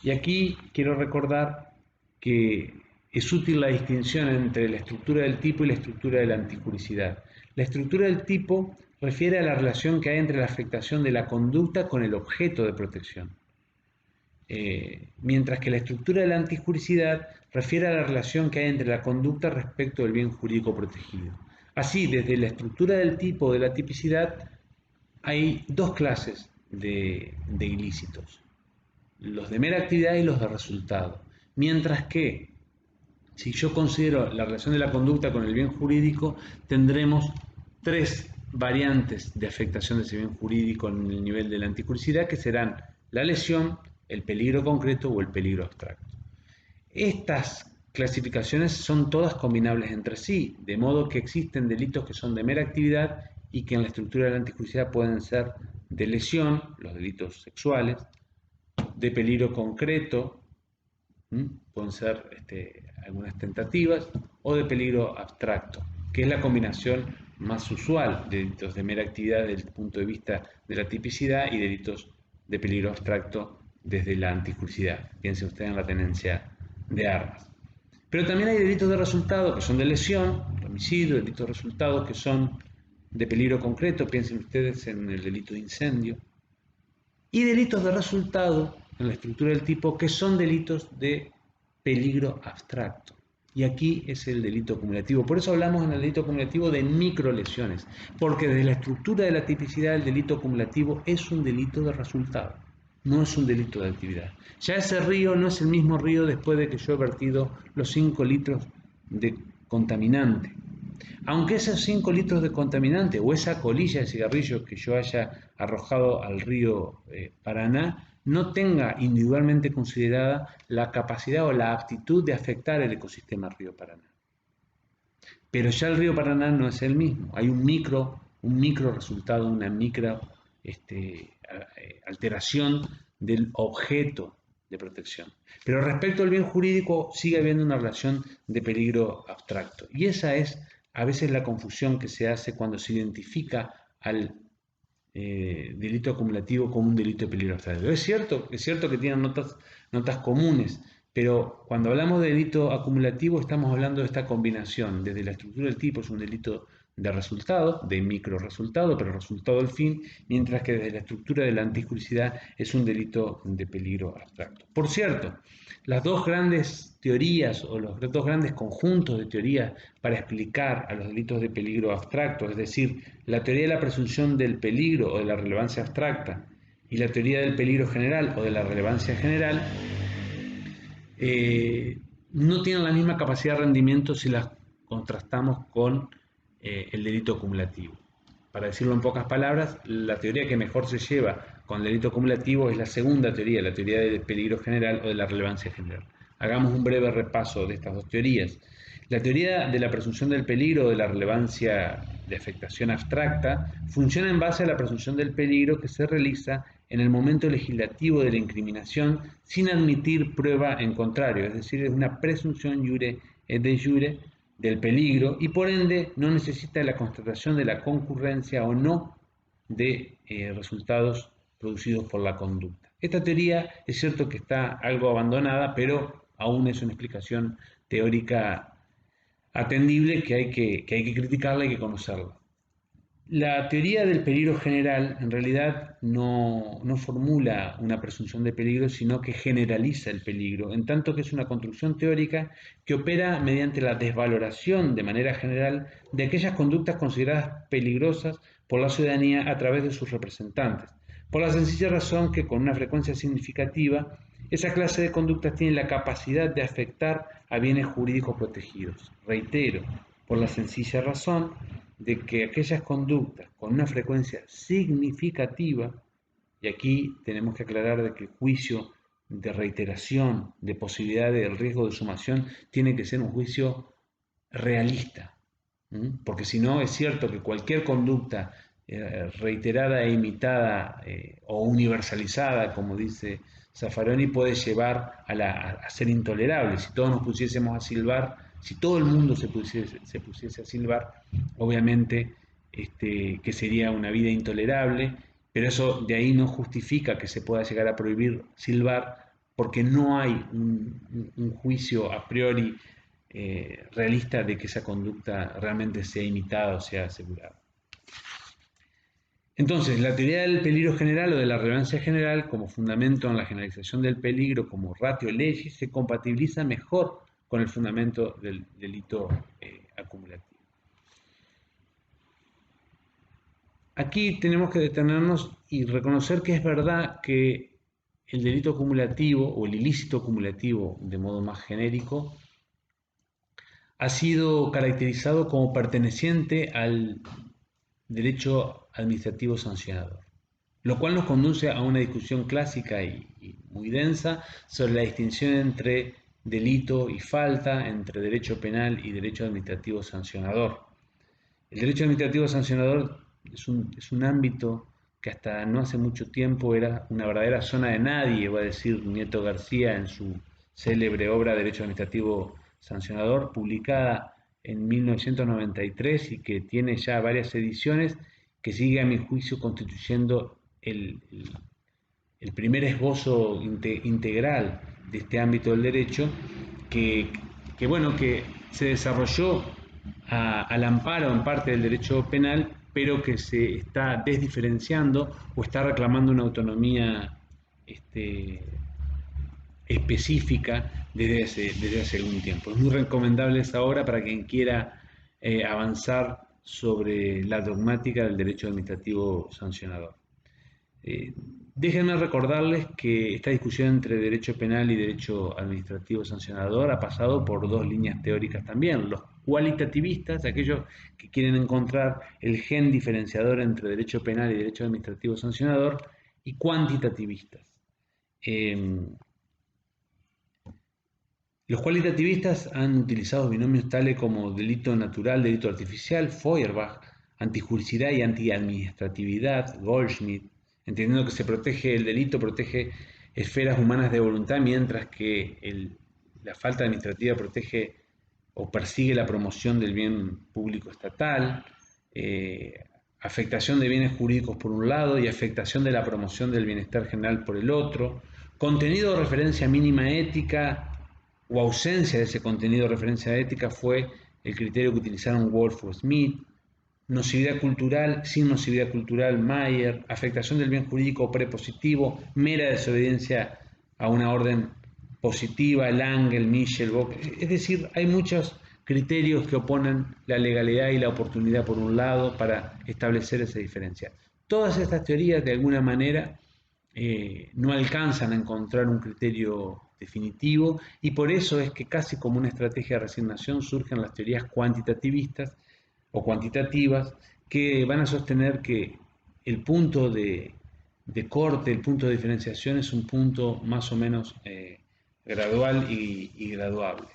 Y aquí quiero recordar que es útil la distinción entre la estructura del tipo y la estructura de la antijuricidad. La estructura del tipo refiere a la relación que hay entre la afectación de la conducta con el objeto de protección. Mientras que la estructura de la antijuricidad refiere a la relación que hay entre la conducta respecto del bien jurídico protegido. Así, desde la estructura del tipo de la tipicidad hay dos clases de ilícitos, los de mera actividad y los de resultado. Mientras que, si yo considero la relación de la conducta con el bien jurídico, tendremos tres variantes de afectación de ese bien jurídico en el nivel de la antijuricidad, que serán la lesión, el peligro concreto o el peligro abstracto. Estas clasificaciones son todas combinables entre sí, de modo que existen delitos que son de mera actividad y que en la estructura de la antijuricidad pueden ser de lesión, los delitos sexuales, de peligro concreto, pueden ser algunas tentativas, o de peligro abstracto, que es la combinación más usual de delitos de mera actividad desde el punto de vista de la tipicidad y delitos de peligro abstracto desde la antijuricidad. Piensen ustedes en la tenencia de armas. Pero también hay delitos de resultado que son de lesión, homicidio, delitos de resultado que son de peligro concreto, piensen ustedes en el delito de incendio, y delitos de resultado en la estructura del tipo que son delitos de peligro abstracto. Y aquí es el delito acumulativo. Por eso hablamos en el delito acumulativo de microlesiones, porque desde la estructura de la tipicidad el delito acumulativo es un delito de resultado, no es un delito de actividad. Ya ese río no es el mismo río después de que yo he vertido los 5 litros de contaminante. Aunque esos 5 litros de contaminante o esa colilla de cigarrillos que yo haya arrojado al río Paraná no tenga individualmente considerada la capacidad o la aptitud de afectar el ecosistema río Paraná. Pero ya el río Paraná no es el mismo. Hay un micro resultado, una micro alteración del objeto de protección. Pero respecto al bien jurídico sigue habiendo una relación de peligro abstracto. Y esa es a veces la confusión que se hace cuando se identifica al delito acumulativo como un delito de peligro abstracto. Es cierto que tienen notas comunes, pero cuando hablamos de delito acumulativo estamos hablando de esta combinación. Desde la estructura del tipo es un delito de resultado, de micro resultado, pero resultado al fin, mientras que desde la estructura de la antijuricidad es un delito de peligro abstracto. Por cierto, las dos grandes teorías o los dos grandes conjuntos de teorías para explicar a los delitos de peligro abstracto, es decir, la teoría de la presunción del peligro o de la relevancia abstracta y la teoría del peligro general o de la relevancia general, no tienen la misma capacidad de rendimiento si las contrastamos con el delito acumulativo. Para decirlo en pocas palabras, la teoría que mejor se lleva con el delito acumulativo es la segunda teoría, la teoría del peligro general o de la relevancia general. Hagamos un breve repaso de estas dos teorías. La teoría de la presunción del peligro o de la relevancia de afectación abstracta funciona en base a la presunción del peligro que se realiza en el momento legislativo de la incriminación sin admitir prueba en contrario, es decir, es una presunción de jure del peligro y por ende no necesita la constatación de la concurrencia o no de resultados producidos por la conducta. Esta teoría es cierto que está algo abandonada, pero aún es una explicación teórica atendible que hay que criticarla y que conocerla. La teoría del peligro general en realidad no formula una presunción de peligro, sino que generaliza el peligro, en tanto que es una construcción teórica que opera mediante la desvaloración de manera general de aquellas conductas consideradas peligrosas por la ciudadanía a través de sus representantes, por la sencilla razón que con una frecuencia significativa esa clase de conductas tiene la capacidad de afectar a bienes jurídicos protegidos. Reitero, por la sencilla razón de que aquellas conductas con una frecuencia significativa, y aquí tenemos que aclarar de que el juicio de reiteración, de posibilidad de riesgo de sumación, tiene que ser un juicio realista, porque si no es cierto que cualquier conducta reiterada e imitada o universalizada, como dice Zaffaroni, puede llevar a ser intolerable. Si todos nos pusiésemos a silbar, si todo el mundo se pusiese a silbar, obviamente que sería una vida intolerable, pero eso de ahí no justifica que se pueda llegar a prohibir silbar, porque no hay un juicio a priori realista de que esa conducta realmente sea imitada o sea asegurada. Entonces, la teoría del peligro general o de la relevancia general como fundamento en la generalización del peligro como ratio legis se compatibiliza mejor con el fundamento del delito acumulativo. Aquí tenemos que detenernos y reconocer que es verdad que el delito acumulativo o el ilícito acumulativo de modo más genérico ha sido caracterizado como perteneciente al derecho administrativo sancionador, lo cual nos conduce a una discusión clásica y muy densa sobre la distinción entre delito y falta, entre derecho penal y derecho administrativo sancionador. El derecho administrativo sancionador es un ámbito que hasta no hace mucho tiempo era una verdadera zona de nadie, va a decir Nieto García en su célebre obra Derecho Administrativo Sancionador, publicada en 1993 y que tiene ya varias ediciones, que sigue a mi juicio constituyendo el primer esbozo integral de este ámbito del derecho, que se desarrolló al amparo en parte del derecho penal, pero que se está desdiferenciando o está reclamando una autonomía específica desde hace algún tiempo. Es muy recomendable esa obra para quien quiera avanzar sobre la dogmática del derecho administrativo sancionador. Eh, Déjenme recordarles que esta discusión entre derecho penal y derecho administrativo sancionador ha pasado por dos líneas teóricas también. Los cualitativistas, aquellos que quieren encontrar el gen diferenciador entre derecho penal y derecho administrativo sancionador, y cuantitativistas. Los cualitativistas han utilizado binomios tales como delito natural, delito artificial, Feuerbach, antijuricidad y antiadministratividad, Goldschmidt, entendiendo que se protege el delito, protege esferas humanas de voluntad, mientras que la falta administrativa protege o persigue la promoción del bien público estatal, afectación de bienes jurídicos por un lado y afectación de la promoción del bienestar general por el otro, contenido de referencia mínima ética o ausencia de ese contenido de referencia ética fue el criterio que utilizaron Wolf o Smith, nocividad cultural, sin nocividad cultural, Mayer, afectación del bien jurídico prepositivo, mera desobediencia a una orden positiva, Langel, Michel, Bock. Es decir, hay muchos criterios que oponen la legalidad y la oportunidad por un lado para establecer esa diferencia. Todas estas teorías de alguna manera no alcanzan a encontrar un criterio definitivo y por eso es que casi como una estrategia de resignación surgen las teorías cuantitativistas o cuantitativas que van a sostener que el punto de corte, el punto de diferenciación es un punto más o menos gradual y graduable.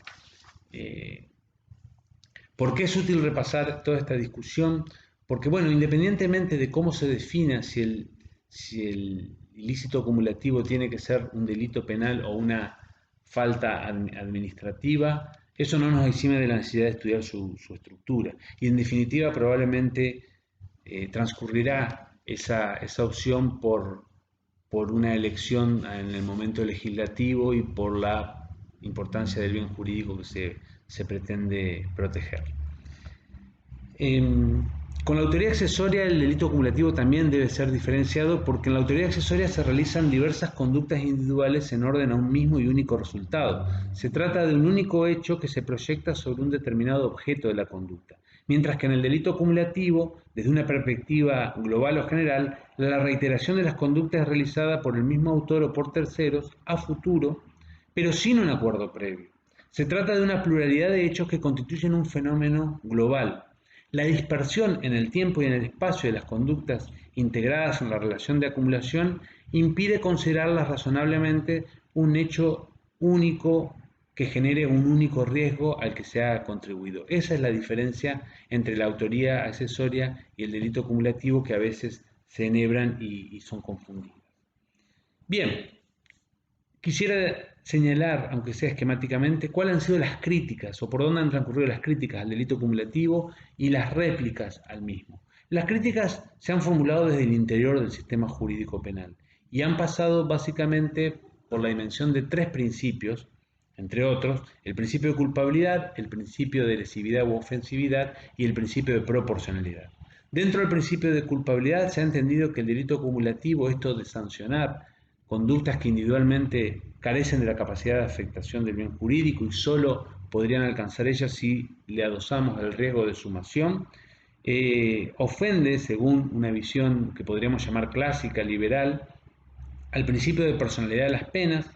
¿Por qué es útil repasar toda esta discusión? Porque, bueno, independientemente de cómo se defina si el ilícito acumulativo tiene que ser un delito penal o una falta administrativa, eso no nos exime de la necesidad de estudiar su estructura. Y en definitiva, probablemente transcurrirá esa opción por una elección en el momento legislativo y por la importancia del bien jurídico que se pretende proteger. Con la autoría accesoria el delito acumulativo también debe ser diferenciado porque en la autoría accesoria se realizan diversas conductas individuales en orden a un mismo y único resultado. Se trata de un único hecho que se proyecta sobre un determinado objeto de la conducta, mientras que en el delito acumulativo, desde una perspectiva global o general, la reiteración de las conductas es realizada por el mismo autor o por terceros a futuro, pero sin un acuerdo previo. Se trata de una pluralidad de hechos que constituyen un fenómeno global. La dispersión en el tiempo y en el espacio de las conductas integradas en la relación de acumulación impide considerarlas razonablemente un hecho único que genere un único riesgo al que se ha contribuido. Esa es la diferencia entre la autoría accesoria y el delito acumulativo que a veces se enhebran y son confundidas. Bien, quisiera señalar, aunque sea esquemáticamente, cuáles han sido las críticas o por dónde han transcurrido las críticas al delito acumulativo y las réplicas al mismo. Las críticas se han formulado desde el interior del sistema jurídico penal y han pasado básicamente por la dimensión de tres principios, entre otros, el principio de culpabilidad, el principio de lesividad u ofensividad y el principio de proporcionalidad. Dentro del principio de culpabilidad se ha entendido que el delito acumulativo, esto de sancionar conductas que individualmente carecen de la capacidad de afectación del bien jurídico y solo podrían alcanzar ellas si le adosamos el riesgo de sumación, ofende, según una visión que podríamos llamar clásica, liberal, al principio de personalidad de las penas,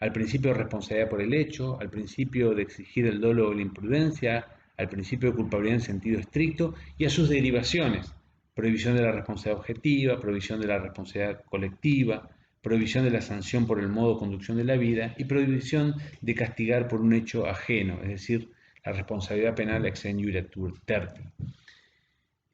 al principio de responsabilidad por el hecho, al principio de exigir el dolo o la imprudencia, al principio de culpabilidad en sentido estricto y a sus derivaciones, prohibición de la responsabilidad objetiva, prohibición de la responsabilidad colectiva, prohibición de la sanción por el modo de conducción de la vida y prohibición de castigar por un hecho ajeno, es decir, la responsabilidad penal ex injuria tertii.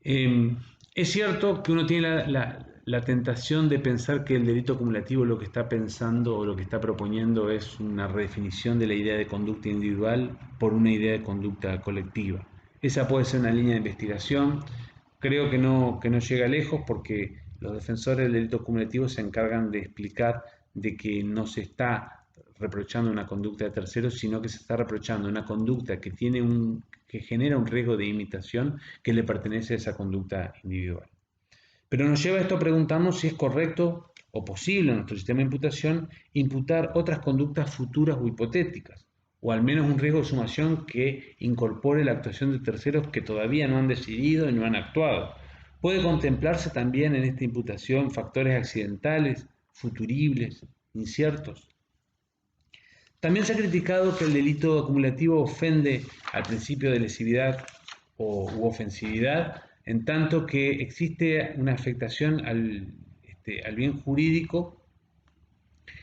Es cierto que uno tiene la tentación de pensar que el delito acumulativo lo que está pensando o lo que está proponiendo es una redefinición de la idea de conducta individual por una idea de conducta colectiva. Esa puede ser una línea de investigación. Creo que no llega lejos porque los defensores del delito acumulativo se encargan de explicar de que no se está reprochando una conducta de terceros, sino que se está reprochando una conducta que que genera un riesgo de imitación que le pertenece a esa conducta individual. Pero nos lleva a esto a preguntarnos si es correcto o posible en nuestro sistema de imputación imputar otras conductas futuras o hipotéticas, o al menos un riesgo de sumación que incorpore la actuación de terceros que todavía no han decidido y no han actuado. Puede contemplarse también en esta imputación factores accidentales, futuribles, inciertos. También se ha criticado que el delito acumulativo ofende al principio de lesividad u ofensividad, en tanto que existe una afectación al bien jurídico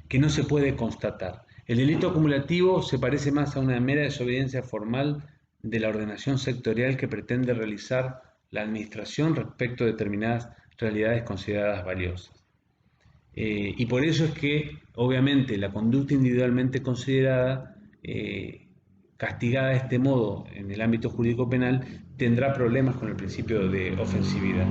que no se puede constatar. El delito acumulativo se parece más a una mera desobediencia formal de la ordenación sectorial que pretende realizar la administración respecto a determinadas realidades consideradas valiosas. Y por eso es que, obviamente, la conducta individualmente considerada, castigada de este modo en el ámbito jurídico penal, tendrá problemas con el principio de ofensividad.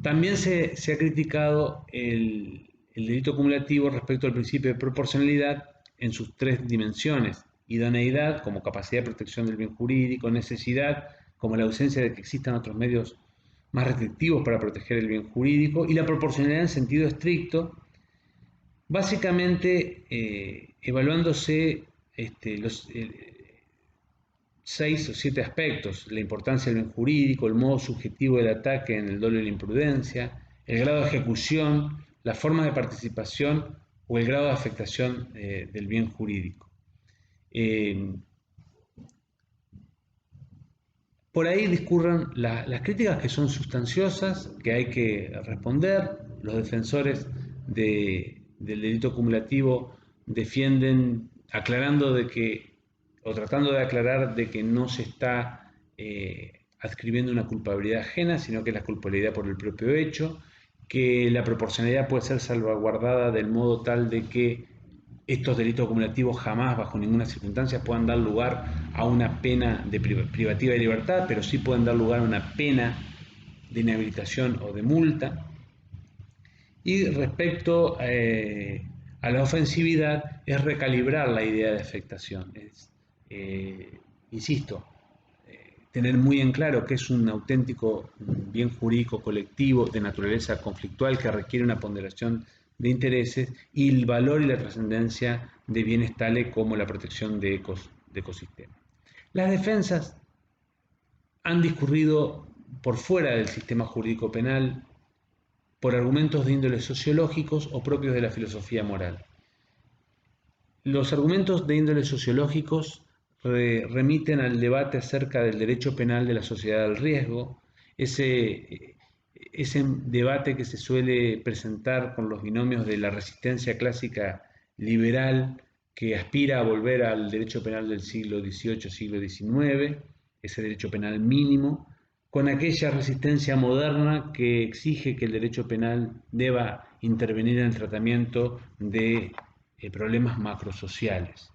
También se ha criticado el delito acumulativo respecto al principio de proporcionalidad en sus tres dimensiones: idoneidad como capacidad de protección del bien jurídico, necesidad como la ausencia de que existan otros medios más restrictivos para proteger el bien jurídico, y la proporcionalidad en sentido estricto, básicamente evaluándose los 6 o 7 aspectos: la importancia del bien jurídico, el modo subjetivo del ataque en el dolo y la imprudencia, el grado de ejecución, las formas de participación o el grado de afectación del bien jurídico. Por ahí discurren las críticas, que son sustanciosas, que hay que responder. Los defensores del delito acumulativo defienden aclarando de que, o tratando de aclarar de que no se está adscribiendo una culpabilidad ajena, sino que es la culpabilidad por el propio hecho, que la proporcionalidad puede ser salvaguardada del modo tal de que estos delitos acumulativos jamás, bajo ninguna circunstancia, puedan dar lugar a una pena de privativa de libertad, pero sí pueden dar lugar a una pena de inhabilitación o de multa. Y respecto a la ofensividad, es recalibrar la idea de afectación. Insisto, tener muy en claro que es un auténtico bien jurídico colectivo de naturaleza conflictual que requiere una ponderación de intereses, y el valor y la trascendencia de bienes tales como la protección de ecosistemas. Las defensas han discurrido por fuera del sistema jurídico penal por argumentos de índole sociológicos o propios de la filosofía moral. Los argumentos de índole sociológicos remiten al debate acerca del derecho penal de la sociedad del riesgo, ese debate que se suele presentar con los binomios de la resistencia clásica liberal, que aspira a volver al derecho penal del siglo XVIII, siglo XIX, ese derecho penal mínimo, con aquella resistencia moderna que exige que el derecho penal deba intervenir en el tratamiento de problemas macrosociales.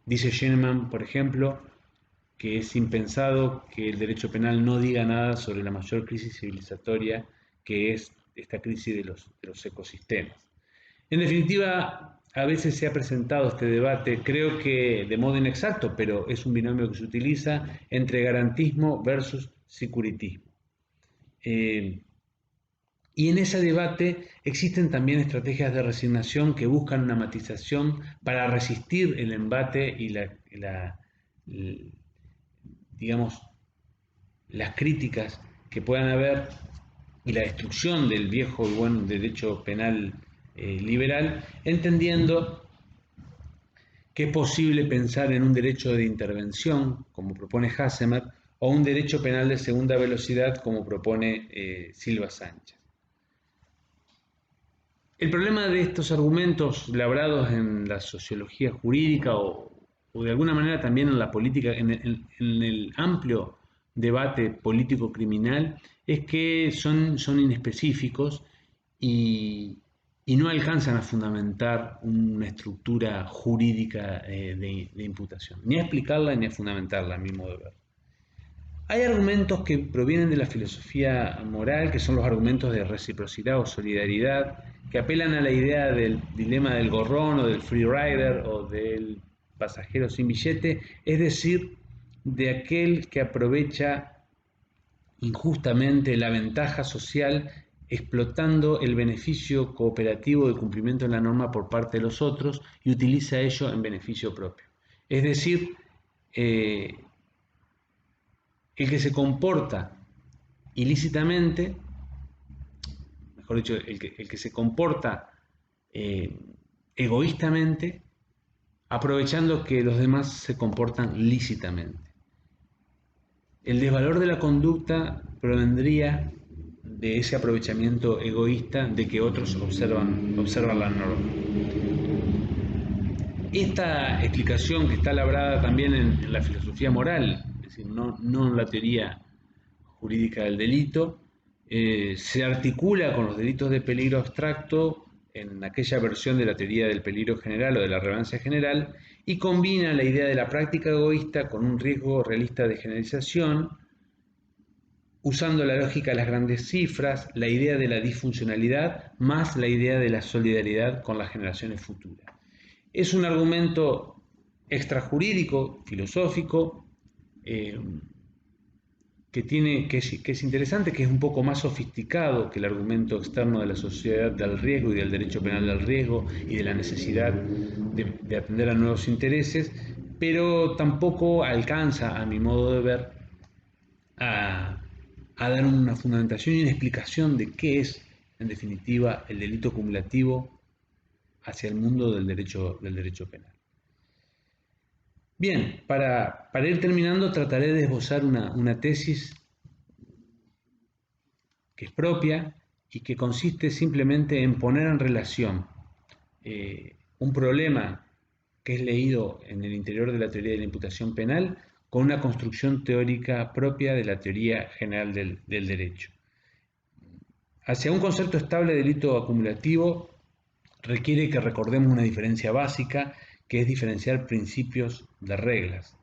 Dice Sheneman, por ejemplo, que es impensado que el derecho penal no diga nada sobre la mayor crisis civilizatoria, que es esta crisis de los ecosistemas. En definitiva, a veces se ha presentado este debate, creo que de modo inexacto, pero es un binomio que se utiliza, entre garantismo versus securitismo. Y en ese debate existen también estrategias de resignación que buscan una matización para resistir el embate y digamos, las críticas que puedan haber y la destrucción del viejo y buen derecho penal liberal, entendiendo que es posible pensar en un derecho de intervención, como propone Hassemer, o un derecho penal de segunda velocidad, como propone Silva Sánchez. El problema de estos argumentos labrados en la sociología jurídica o de alguna manera también en la política, en el amplio debate político-criminal, es que son inespecíficos y no alcanzan a fundamentar una estructura jurídica de imputación, ni a explicarla ni a fundamentarla, a mi modo de ver. Hay argumentos que provienen de la filosofía moral, que son los argumentos de reciprocidad o solidaridad, que apelan a la idea del dilema del gorrón o del free rider o del pasajero sin billete, es decir, de aquel que aprovecha injustamente la ventaja social explotando el beneficio cooperativo de cumplimiento de la norma por parte de los otros y utiliza ello en beneficio propio. Es decir, el que se comporta ilícitamente, mejor dicho, el que se comporta egoístamente, aprovechando que los demás se comportan lícitamente. El desvalor de la conducta provendría de ese aprovechamiento egoísta de que otros observan la norma. Esta explicación que está labrada también en la filosofía moral, es decir, no en la teoría jurídica del delito, se articula con los delitos de peligro abstracto en aquella versión de la teoría del peligro general o de la relevancia general y combina la idea de la práctica egoísta con un riesgo realista de generalización, usando la lógica de las grandes cifras, la idea de la disfuncionalidad más la idea de la solidaridad con las generaciones futuras. Es un argumento extrajurídico, filosófico, que es interesante, que es un poco más sofisticado que el argumento externo de la sociedad del riesgo y del derecho penal del riesgo y de la necesidad de atender a nuevos intereses, pero tampoco alcanza, a mi modo de ver, a dar una fundamentación y una explicación de qué es, en definitiva, el delito acumulativo hacia el mundo del derecho penal. Bien, para ir terminando trataré de esbozar una tesis que es propia y que consiste simplemente en poner en relación un problema que es leído en el interior de la teoría de la imputación penal con una construcción teórica propia de la teoría general del derecho. Hacia un concepto estable de delito acumulativo requiere que recordemos una diferencia básica, que es diferenciar principios de reglas.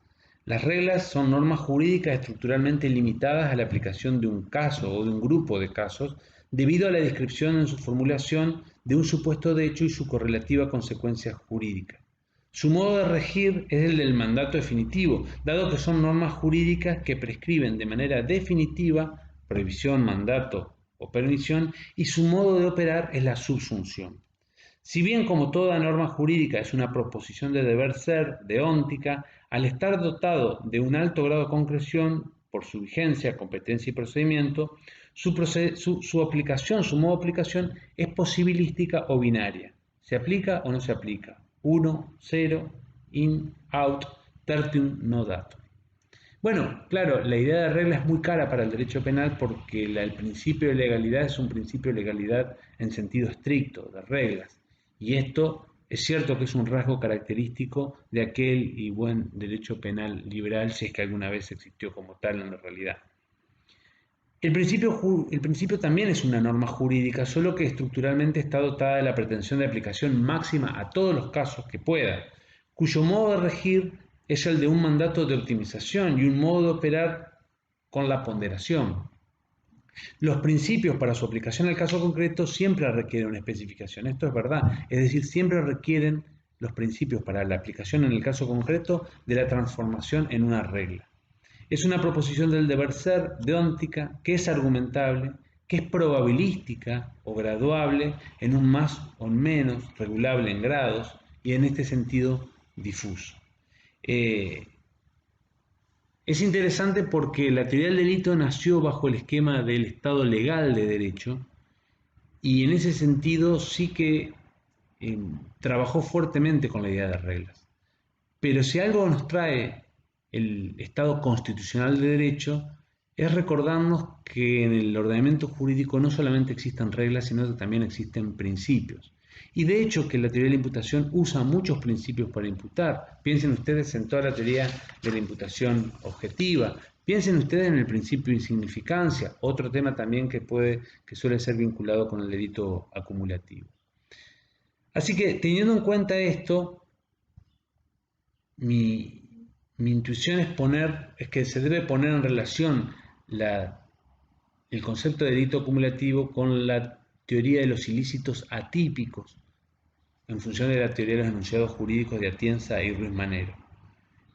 Las reglas son normas jurídicas estructuralmente limitadas a la aplicación de un caso o de un grupo de casos debido a la descripción en su formulación de un supuesto de hecho y su correlativa consecuencia jurídica. Su modo de regir es el del mandato definitivo, dado que son normas jurídicas que prescriben de manera definitiva prohibición, mandato o permisión, y su modo de operar es la subsunción. Si bien como toda norma jurídica es una proposición de deber ser, deóntica, al estar dotado de un alto grado de concreción por su vigencia, competencia y procedimiento, su aplicación, su modo de aplicación es posibilística o binaria. ¿Se aplica o no se aplica? 1, 0, in, out, tertium, no datum. Bueno, claro, la idea de regla es muy cara para el derecho penal porque el principio de legalidad es un principio de legalidad en sentido estricto, de reglas. Y esto es cierto que es un rasgo característico de aquel y buen derecho penal liberal, si es que alguna vez existió como tal en la realidad. El principio también es una norma jurídica, solo que estructuralmente está dotada de la pretensión de aplicación máxima a todos los casos que pueda, cuyo modo de regir es el de un mandato de optimización y un modo de operar con la ponderación. Los principios para su aplicación al caso concreto siempre requieren una especificación, esto es verdad, es decir, siempre requieren los principios para la aplicación en el caso concreto de la transformación en una regla. Es una proposición del deber ser deóntica que es argumentable, que es probabilística o graduable en un más o en menos, regulable en grados y en este sentido difuso. Es interesante porque la teoría del delito nació bajo el esquema del Estado legal de derecho y en ese sentido sí que trabajó fuertemente con la idea de reglas. Pero si algo nos trae el Estado constitucional de derecho es recordarnos que en el ordenamiento jurídico no solamente existen reglas, sino que también existen principios. Y de hecho que la teoría de la imputación usa muchos principios para imputar. Piensen ustedes en toda la teoría de la imputación objetiva. Piensen ustedes en el principio de insignificancia, otro tema también que suele ser vinculado con el delito acumulativo. Así que teniendo en cuenta esto, mi mi intuición es que se debe poner en relación el concepto de delito acumulativo con la teoría de los ilícitos atípicos, en función de la teoría de los enunciados jurídicos de Atienza y Ruiz Manero.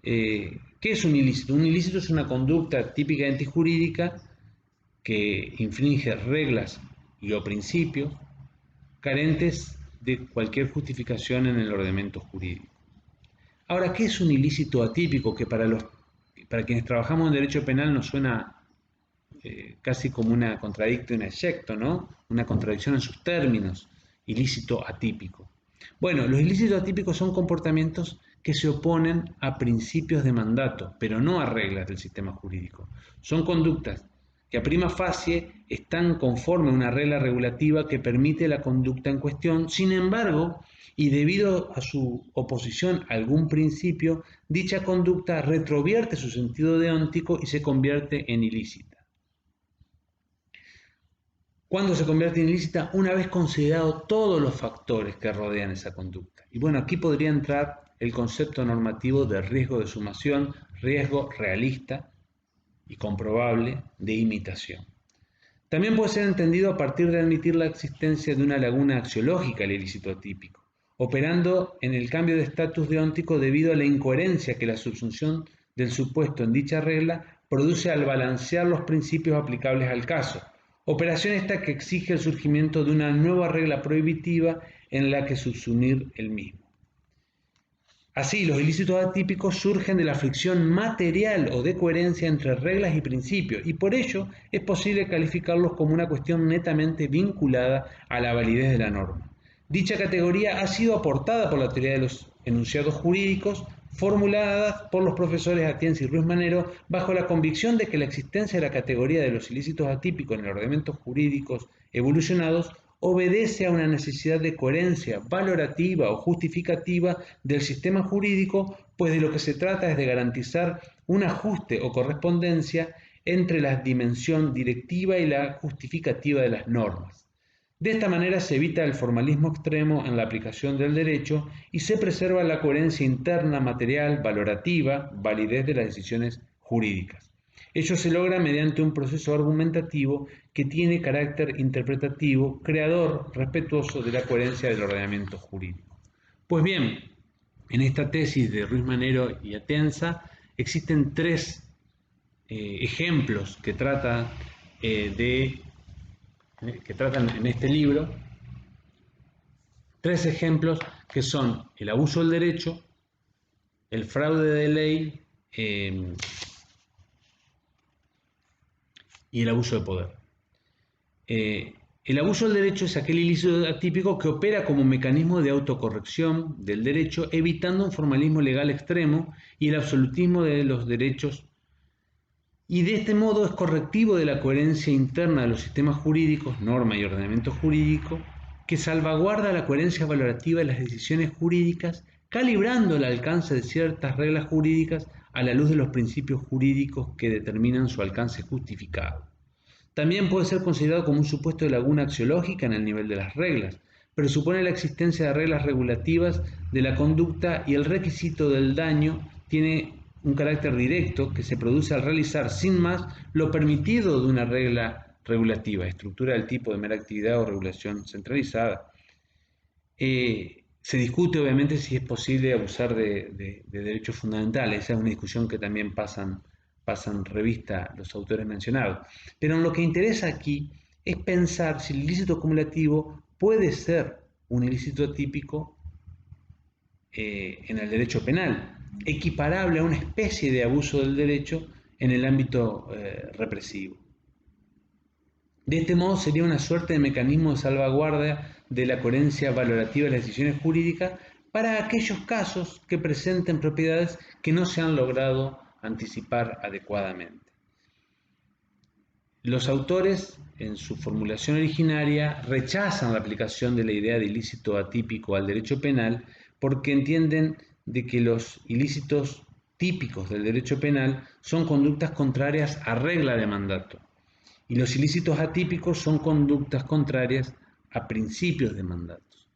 ¿Qué es un ilícito? Un ilícito es una conducta típica antijurídica que infringe reglas y o principios carentes de cualquier justificación en el ordenamiento jurídico. Ahora, ¿qué es un ilícito atípico? Que para quienes trabajamos en derecho penal nos suena casi como una contradicción in exjecto, ¿no? Una contradicción en sus términos, ilícito atípico. Bueno, los ilícitos atípicos son comportamientos que se oponen a principios de mandato, pero no a reglas del sistema jurídico. Son conductas que a prima facie están conforme a una regla regulativa que permite la conducta en cuestión. Sin embargo, y debido a su oposición a algún principio, dicha conducta retrovierte su sentido deóntico y se convierte en ilícita. ¿Cuándo se convierte en ilícita? Una vez considerado todos los factores que rodean esa conducta. Y bueno, aquí podría entrar el concepto normativo de riesgo de sumación, riesgo realista y comprobable de imitación. También puede ser entendido a partir de admitir la existencia de una laguna axiológica al ilícito atípico, operando en el cambio de estatus deóntico debido a la incoherencia que la subsunción del supuesto en dicha regla produce al balancear los principios aplicables al caso. Operación esta que exige el surgimiento de una nueva regla prohibitiva en la que subsumir el mismo. Así, los ilícitos atípicos surgen de la fricción material o de coherencia entre reglas y principios, y por ello es posible calificarlos como una cuestión netamente vinculada a la validez de la norma. Dicha categoría ha sido aportada por la teoría de los enunciados jurídicos, formuladas por los profesores Atienza y Ruiz Manero, bajo la convicción de que la existencia de la categoría de los ilícitos atípicos en los ordenamientos jurídicos evolucionados obedece a una necesidad de coherencia valorativa o justificativa del sistema jurídico, pues de lo que se trata es de garantizar un ajuste o correspondencia entre la dimensión directiva y la justificativa de las normas. De esta manera se evita el formalismo extremo en la aplicación del derecho y se preserva la coherencia interna, material, valorativa, validez de las decisiones jurídicas. Ello se logra mediante un proceso argumentativo que tiene carácter interpretativo, creador, respetuoso de la coherencia del ordenamiento jurídico. Pues bien, en esta tesis de Ruiz Manero y Atienza existen tres ejemplos que tratan en este libro, tres ejemplos que son el abuso del derecho, el fraude de ley y el abuso de poder. El abuso del derecho es aquel ilícito atípico que opera como mecanismo de autocorrección del derecho, evitando un formalismo legal extremo y el absolutismo de los derechos, y de este modo es correctivo de la coherencia interna de los sistemas jurídicos, norma y ordenamiento jurídico, que salvaguarda la coherencia valorativa de las decisiones jurídicas, calibrando el alcance de ciertas reglas jurídicas a la luz de los principios jurídicos que determinan su alcance justificado. También puede ser considerado como un supuesto de laguna axiológica en el nivel de las reglas, pero supone la existencia de reglas regulativas de la conducta y el requisito del daño tiene un carácter directo que se produce al realizar sin más lo permitido de una regla regulativa, estructura del tipo de mera actividad o regulación centralizada. Se discute obviamente si es posible abusar de derechos fundamentales, esa es una discusión que también pasan revista los autores mencionados. Pero lo que interesa aquí es pensar si el ilícito acumulativo puede ser un ilícito atípico en el derecho penal, equiparable a una especie de abuso del derecho en el ámbito represivo. De este modo sería una suerte de mecanismo de salvaguardia de la coherencia valorativa de las decisiones jurídicas para aquellos casos que presenten propiedades que no se han logrado anticipar adecuadamente. Los autores, en su formulación originaria, rechazan la aplicación de la idea de ilícito atípico al derecho penal porque entienden de que los ilícitos típicos del derecho penal son conductas contrarias a regla de mandato y los ilícitos atípicos son conductas contrarias a principios de mandatos.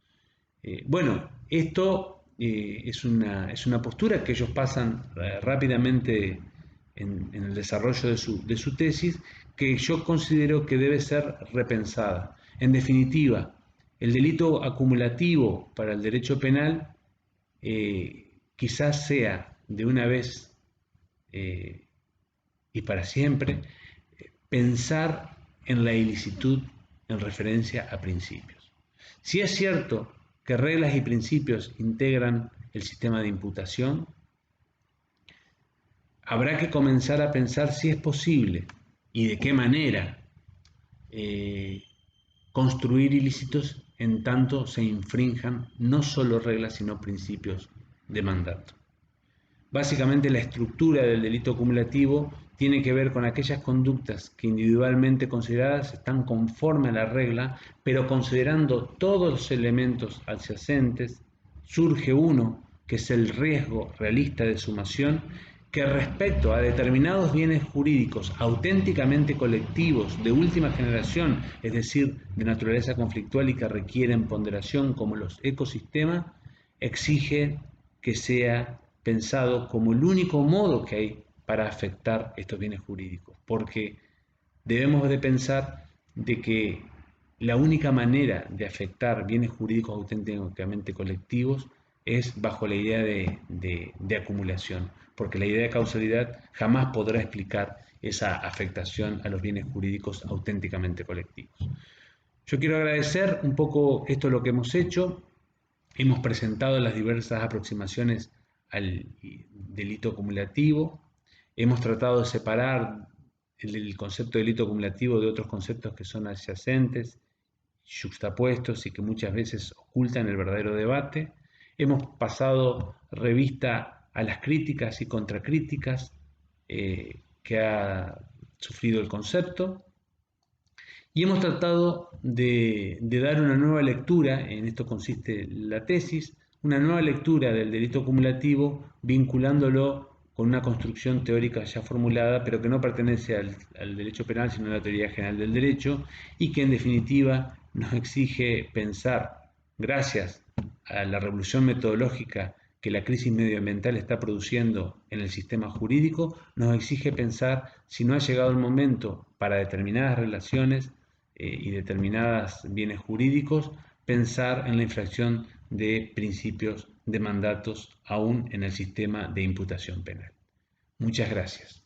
Bueno, esto es una postura que ellos pasan rápidamente en el desarrollo de su tesis, que yo considero que debe ser repensada. En definitiva, el delito acumulativo para el derecho penal quizás sea de una vez y para siempre pensar en la ilicitud en referencia a principios. Si es cierto que reglas y principios integran el sistema de imputación, habrá que comenzar a pensar si es posible y de qué manera construir ilícitos en tanto se infrinjan no solo reglas sino principios de mandato. Básicamente la estructura del delito acumulativo tiene que ver con aquellas conductas que individualmente consideradas están conforme a la regla, pero considerando todos los elementos adyacentes, surge uno, que es el riesgo realista de sumación, que respecto a determinados bienes jurídicos auténticamente colectivos de última generación, es decir, de naturaleza conflictual y que requieren ponderación como los ecosistemas, exige que sea pensado como el único modo que hay para afectar estos bienes jurídicos, porque debemos de pensar de que la única manera de afectar bienes jurídicos auténticamente colectivos es bajo la idea de acumulación, porque la idea de causalidad jamás podrá explicar esa afectación a los bienes jurídicos auténticamente colectivos. Yo quiero agradecer un poco esto lo que hemos hecho. Hemos presentado las diversas aproximaciones al delito acumulativo. Hemos tratado de separar el concepto de delito acumulativo de otros conceptos que son adyacentes, yuxtapuestos y que muchas veces ocultan el verdadero debate. Hemos pasado revista a las críticas y contracríticas que ha sufrido el concepto. Y hemos tratado de dar una nueva lectura, en esto consiste la tesis, una nueva lectura del delito acumulativo vinculándolo con una construcción teórica ya formulada, pero que no pertenece al derecho penal, sino a la teoría general del derecho, y que en definitiva nos exige pensar, gracias a la revolución metodológica que la crisis medioambiental está produciendo en el sistema jurídico, nos exige pensar si no ha llegado el momento para determinadas relaciones y determinados bienes jurídicos, pensar en la infracción de principios de mandatos aún en el sistema de imputación penal. Muchas gracias.